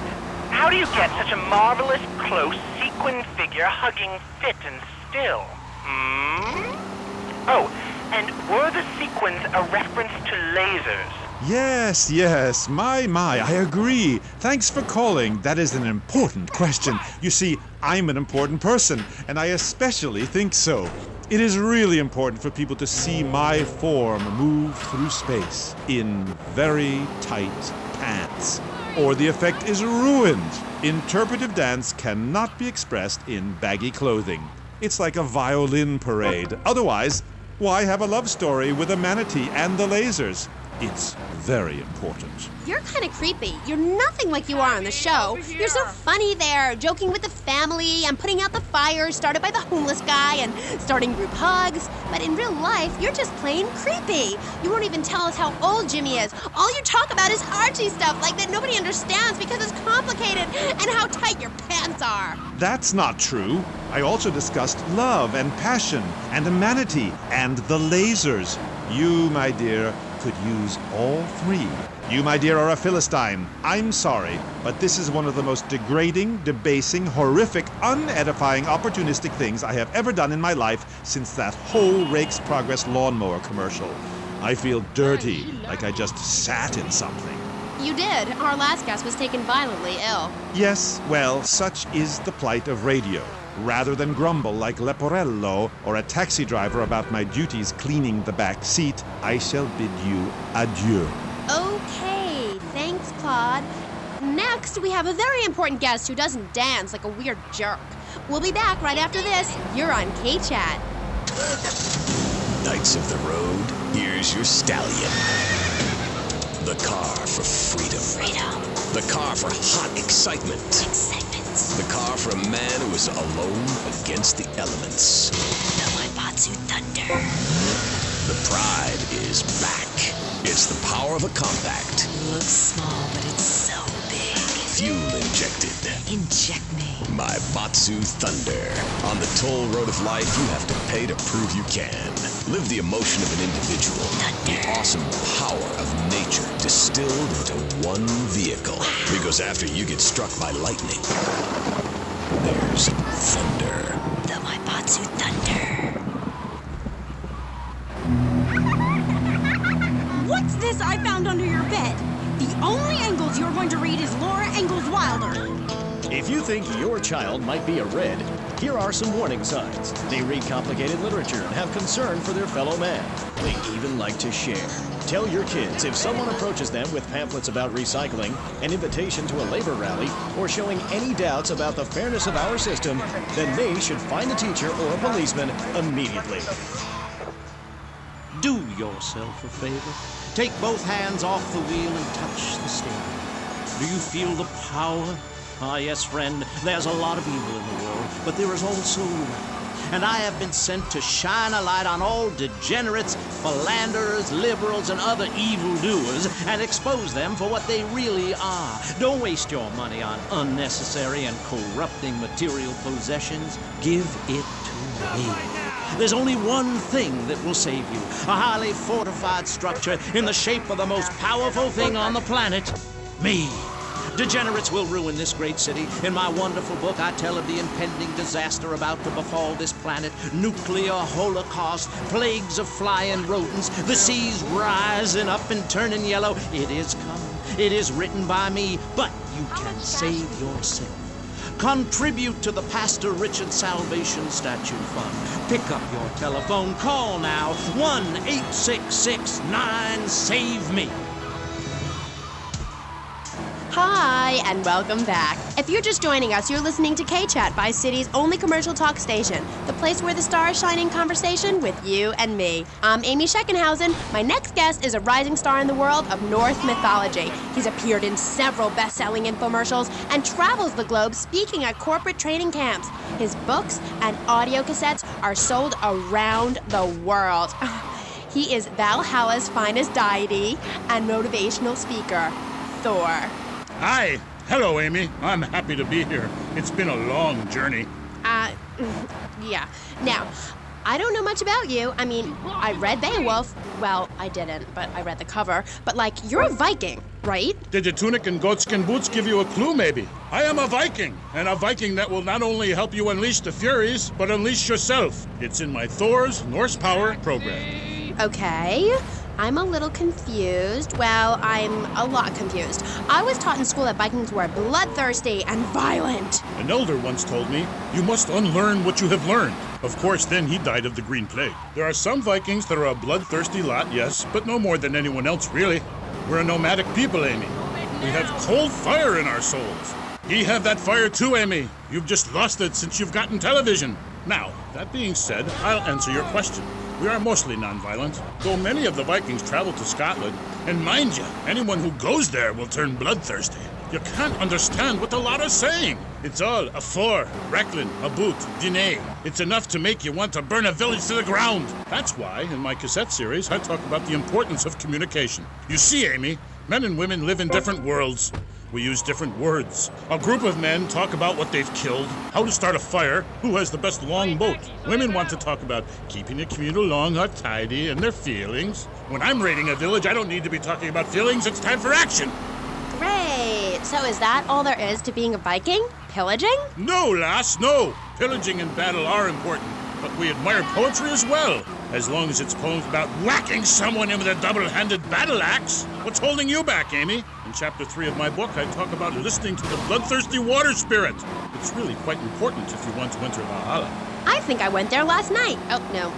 How do you get such a marvelous, close, sequined figure hugging fit and still? Oh, and were the sequins a reference to lasers? Yes, my, I agree. Thanks for calling. That is an important question. You see, I'm an important person, and I especially think so. It is really important for people to see my form move through space in very tight pants, or the effect is ruined. Interpretive dance cannot be expressed in baggy clothing. It's like a violin parade. Otherwise, why have a love story with a manatee and the lasers? It's very important. You're kind of creepy. You're nothing like you are on the show. You're so funny there, joking with the family and putting out the fires started by the homeless guy and starting group hugs. But in real life, you're just plain creepy. You won't even tell us how old Jimmy is. All you talk about is Archie stuff like that nobody understands because it's complicated and how tight your pants are. That's not true. I also discussed love and passion and a manatee and the lasers. You, my dear, could use all 3. You, my dear, are a Philistine. I'm sorry, but this is one of the most degrading, debasing, horrific, unedifying, opportunistic things I have ever done in my life since that whole Rake's Progress lawnmower commercial. I feel dirty, like I just sat in something. You did. Our last guest was taken violently ill. Yes, well, such is the plight of radio. Rather than grumble like Leporello or a taxi driver about my duties cleaning the back seat, I shall bid you adieu. Okay, thanks, Claude. Next, we have a very important guest who doesn't dance like a weird jerk. We'll be back right after this. You're on K-Chat. Knights of the road, here's your stallion. The car for freedom. The car for hot excitement. The car for a man who is alone against the elements. The Waibatsu Thunder. The pride is back. It's the power of a compact. Looks small, but it's so big. Fuel injected. Inject me. My Batsu Thunder. On the toll road of life, you have to pay to prove you can. Live the emotion of an individual. The awesome power of nature distilled into one vehicle. Because after you get struck by lightning, there's thunder. The Waibatsu Thunder. What's this I found under your bed? The only Engels you're going to read is Laura Ingalls Wilder. If you think your child might be a red, here are some warning signs. They read complicated literature and have concern for their fellow man. They even like to share. Tell your kids if someone approaches them with pamphlets about recycling, an invitation to a labor rally, or showing any doubts about the fairness of our system, then they should find a teacher or a policeman immediately. Do yourself a favor. Take both hands off the wheel and touch the steering. Do you feel the power? Ah, yes, friend, there's a lot of evil in the world, but there is also and I have been sent to shine a light on all degenerates, philanderers, liberals, and other evildoers and expose them for what they really are. Don't waste your money on unnecessary and corrupting material possessions. Give it to me. There's only one thing that will save you. A highly fortified structure in the shape of the most powerful thing on the planet. Me. Degenerates will ruin this great city. In my wonderful book, I tell of the impending disaster about to befall this planet. Nuclear holocaust, plagues of flying rodents, the seas rising up and turning yellow. It is coming. It is written by me, but you can save yourself. Contribute to the Pastor Richard Salvation Statue Fund. Pick up your telephone. Call now. 1-866-9-SAVE-ME. Hi, and welcome back. If you're just joining us, you're listening to K-Chat, Vice City's only commercial talk station, the place where the stars shine in conversation with you and me. I'm Amy Scheckenhausen. My next guest is a rising star in the world of Norse mythology. He's appeared in several best-selling infomercials and travels the globe speaking at corporate training camps. His books and audio cassettes are sold around the world. He is Valhalla's finest deity and motivational speaker, Thor. Hi. Hello, Amy. I'm happy to be here. It's been a long journey. Yeah. Now, I don't know much about you. I mean, I read Beowulf. Well, I didn't, but I read the cover. But, like, you're a Viking, right? Did the tunic and goatskin boots give you a clue, maybe? I am a Viking, and a Viking that will not only help you unleash the Furies, but unleash yourself. It's in my Thor's Norse Power program. Okay. I'm a little confused. Well, I'm a lot confused. I was taught in school that Vikings were bloodthirsty and violent. An elder once told me, you must unlearn what you have learned. Of course, then he died of the Green Plague. There are some Vikings that are a bloodthirsty lot, yes, but no more than anyone else, really. We're a nomadic people, Amy. We have cold fire in our souls. Ye have that fire too, Amy. You've just lost it since you've gotten television. Now, that being said, I'll answer your question. We are mostly non-violent, though many of the Vikings travel to Scotland. And mind you, anyone who goes there will turn bloodthirsty. You can't understand what the lot are saying. It's all a for, Recklin, a boot, dine. It's enough to make you want to burn a village to the ground. That's why, in my cassette series, I talk about the importance of communication. You see, Amy, men and women live in different worlds. We use different words. A group of men talk about what they've killed, how to start a fire, who has the best long boat. Women want to talk about keeping the communal long hut tidy and their feelings. When I'm raiding a village, I don't need to be talking about feelings. It's time for action. Great. So is that all there is to being a Viking? Pillaging? No, lass, no. Pillaging and battle are important, but we admire poetry as well. As long as it's poems about whacking someone in with a double-handed battle axe. What's holding you back, Amy? In chapter 3 of my book, I talk about listening to the bloodthirsty water spirit. It's really quite important if you want to enter Valhalla. I think I went there last night. Oh, no,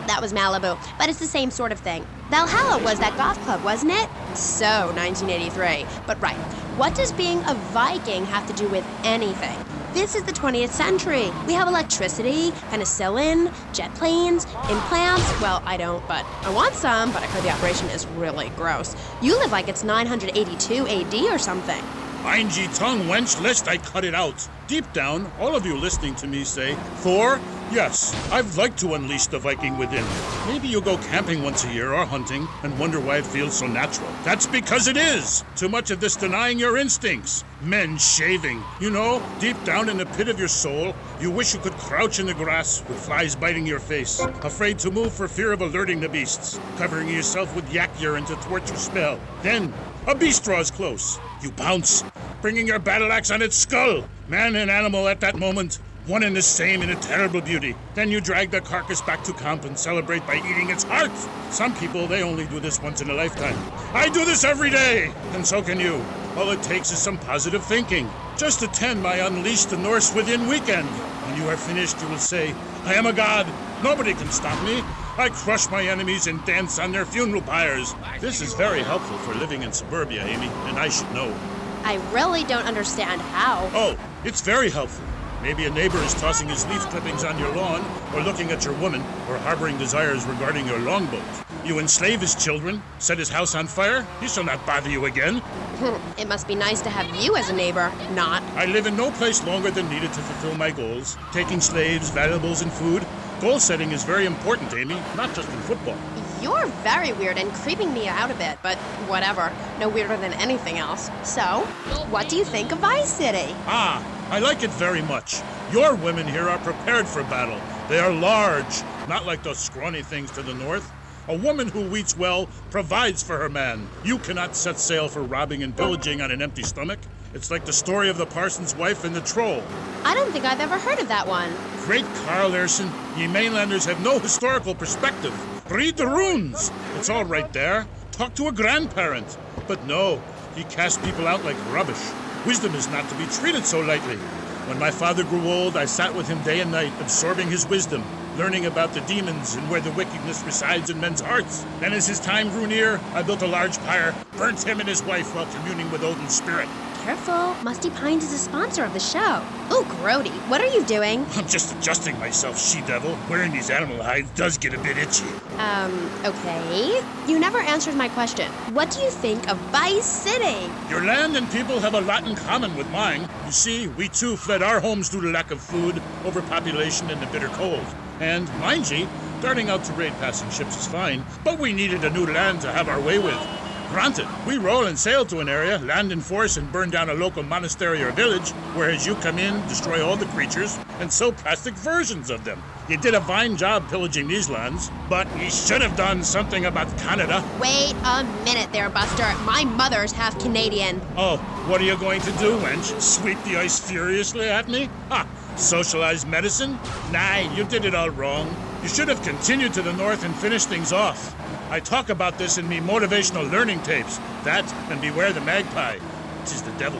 that was Malibu. But it's the same sort of thing. Valhalla was that goth club, wasn't it? So, 1983. But right, what does being a Viking have to do with anything? This is the 20th century. We have electricity, penicillin, jet planes, implants. Well, I don't, but I want some, but I heard the operation is really gross. You live like it's 982 AD or something. Mind ye tongue, wench, lest I cut it out. Deep down, all of you listening to me say, Thor, yes, I'd like to unleash the Viking within. Maybe you'll go camping once a year or hunting and wonder why it feels so natural. That's because it is. Too much of this denying your instincts. Men shaving. You know, deep down in the pit of your soul, you wish you could crouch in the grass with flies biting your face, afraid to move for fear of alerting the beasts, covering yourself with yak urine to thwart your spell. Then, a beast draws close. You pounce, bringing your battle axe on its skull. Man and animal at that moment, one and the same in a terrible beauty. Then you drag the carcass back to camp and celebrate by eating its heart. Some people, they only do this once in a lifetime. I do this every day, and so can you. All it takes is some positive thinking. Just attend my Unleash the Norse Within weekend. When you are finished, you will say, I am a god. Nobody can stop me. I crush my enemies and dance on their funeral pyres. This is very helpful for living in suburbia, Amy, and I should know. I really don't understand how. Oh, it's very helpful. Maybe a neighbor is tossing his leaf clippings on your lawn, or looking at your woman, or harboring desires regarding your longboat. You enslave his children, set his house on fire, he shall not bother you again. It must be nice to have you as a neighbor, not. I live in no place longer than needed to fulfill my goals, taking slaves, valuables, and food. Goal setting is very important, Amy, not just in football. You're very weird and creeping me out a bit, but whatever. No weirder than anything else. So, what do you think of Vice City? Ah, I like it very much. Your women here are prepared for battle. They are large, not like those scrawny things to the north. A woman who eats well provides for her man. You cannot set sail for robbing and pillaging on an empty stomach. It's like the story of the parson's wife and the troll. I don't think I've ever heard of that one. Great Carl Erson, ye mainlanders have no historical perspective. Read the runes. It's all right there. Talk to a grandparent. But no, he cast people out like rubbish. Wisdom is not to be treated so lightly. When my father grew old, I sat with him day and night, absorbing his wisdom, learning about the demons and where the wickedness resides in men's hearts. Then as his time grew near, I built a large pyre, burnt him and his wife while communing with Odin's spirit. Careful, Musty Pines is a sponsor of the show. Oh, Grody, what are you doing? I'm just adjusting myself, she-devil. Wearing these animal hides does get a bit itchy. Okay. You never answered my question. What do you think of Vice City? Your land and people have a lot in common with mine. You see, we too fled our homes due to lack of food, overpopulation, and the bitter cold. And, mind ye, darting out to raid passing ships is fine, but we needed a new land to have our way with. Granted, we roll and sail to an area, land in force, and burn down a local monastery or village, whereas you come in, destroy all the creatures, and sell plastic versions of them. You did a fine job pillaging these lands, but you should have done something about Canada. Wait a minute there, Buster. My mother's half Canadian. Oh, what are you going to do, wench? Sweep the ice furiously at me? Ha! Socialized medicine? Nah, you did it all wrong. You should have continued to the north and finished things off. I talk about this in me motivational learning tapes. That and beware the magpie. 'Tis the devil.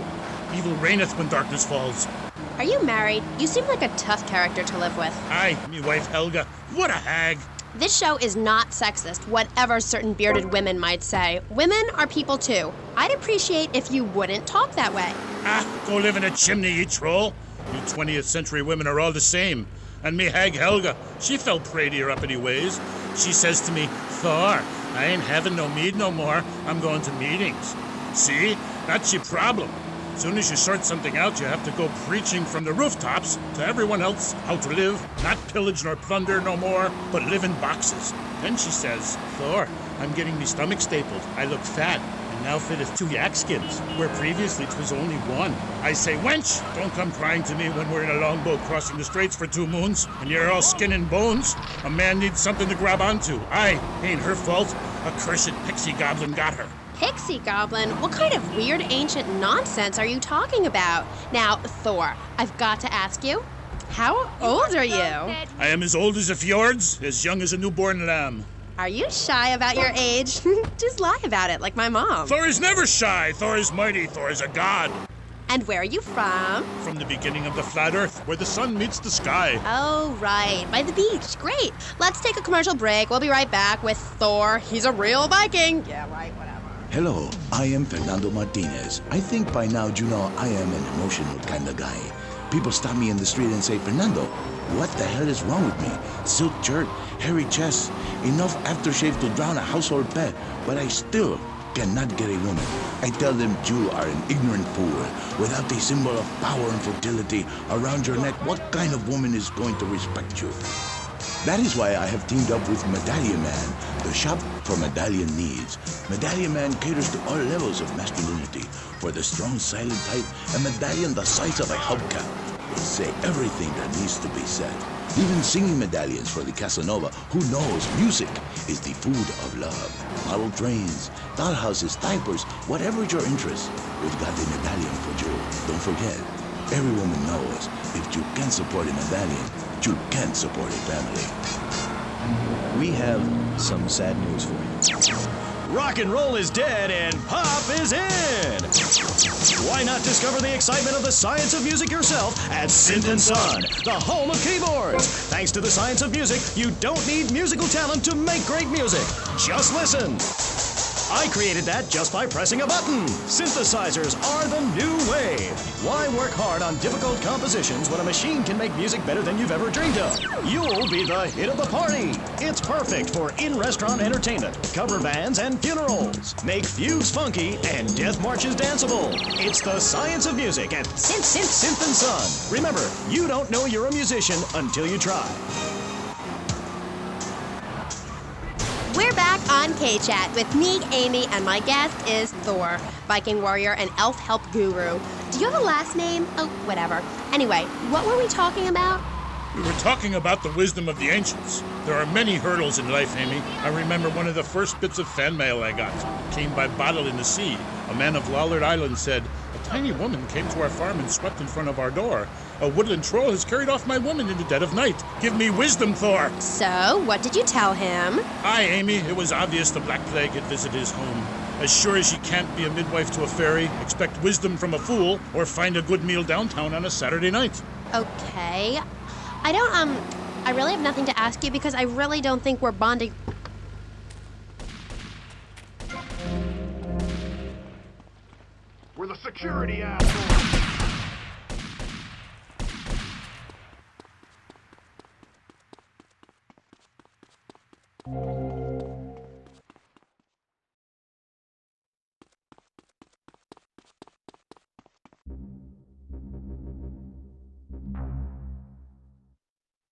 Evil reigneth when darkness falls. Are you married? You seem like a tough character to live with. Aye, me wife Helga. What a hag. This show is not sexist, whatever certain bearded women might say. Women are people too. I'd appreciate if you wouldn't talk that way. Ah, go live in a chimney, you troll. You 20th century women are all the same. And me hag Helga, she fell prey to your uppity ways. She says to me, Thor, I ain't having no mead no more. I'm going to meetings. See? That's your problem. Soon as you sort something out, you have to go preaching from the rooftops to everyone else how to live, not pillage nor plunder no more, but live in boxes. Then she says, Thor, I'm getting me stomach stapled. I look fat. And now fitteth 2 yak skins, where previously 'twas only 1. I say, wench, don't come crying to me when we're in a longboat crossing the straits for 2 moons, and you're all skin and bones. A man needs something to grab onto. Aye, ain't her fault. A cursed pixie goblin got her. Pixie goblin? What kind of weird ancient nonsense are you talking about? Now, Thor, I've got to ask you, how old are you? I am as old as the fjords, as young as a newborn lamb. Are you shy about your age? Just lie about it, like my mom. Thor is never shy. Thor is mighty. Thor is a god. And where are you from? From the beginning of the flat earth, where the sun meets the sky. Oh, right. By the beach. Great. Let's take a commercial break. We'll be right back with Thor. He's a real Viking. Yeah, right, whatever. Hello, I am Fernando Martinez. I think by now you know I am an emotional kind of guy. People stop me in the street and say, Fernando, what the hell is wrong with me? Silk shirt, hairy chest, enough aftershave to drown a household pet, but I still cannot get a woman. I tell them you are an ignorant fool. Without a symbol of power and fertility around your neck, what kind of woman is going to respect you? That is why I have teamed up with Medallion Man, the shop for medallion needs. Medallion Man caters to all levels of masculinity, for the strong, silent type, a medallion the size of a hubcap will say everything that needs to be said. Even singing medallions for the Casanova, who knows music is the food of love. Model trains, dollhouses, diapers, whatever your interest, we've got a medallion for you. Don't forget, every woman knows if you can support a medallion, you can support a family. We have some sad news for you. Rock and roll is dead and pop is in! Why not discover the excitement of the science of music yourself at Synth & Son, the home of keyboards? Thanks to the science of music, you don't need musical talent to make great music. Just listen. I created that just by pressing a button. Synthesizers are the new wave. Why work hard on difficult compositions when a machine can make music better than you've ever dreamed of? You'll be the hit of the party. It's perfect for in-restaurant entertainment, cover bands, and funerals. Make fugues funky and death marches danceable. It's the science of music at Synth & Son. Remember, you don't know you're a musician until you try. on K-Chat with me, Amy, and my guest is Thor, Viking warrior and elf help guru. Do you have a last name? Oh, whatever. Anyway, what were we talking about? We were talking about the wisdom of the ancients. There are many hurdles in life, Amy. I remember one of the first bits of fan mail I got came by bottle in the sea. A man of Lollard Island said, "A tiny woman came to our farm and swept in front of our door. A woodland troll has carried off my woman in the dead of night. Give me wisdom, Thor." So, what did you tell him? Hi, Amy. It was obvious the Black Plague had visited his home. As sure as you can't be a midwife to a fairy, expect wisdom from a fool, or find a good meal downtown on a Saturday night. Okay. I really have nothing to ask you because I really don't think we're bonding. We're the security assholes.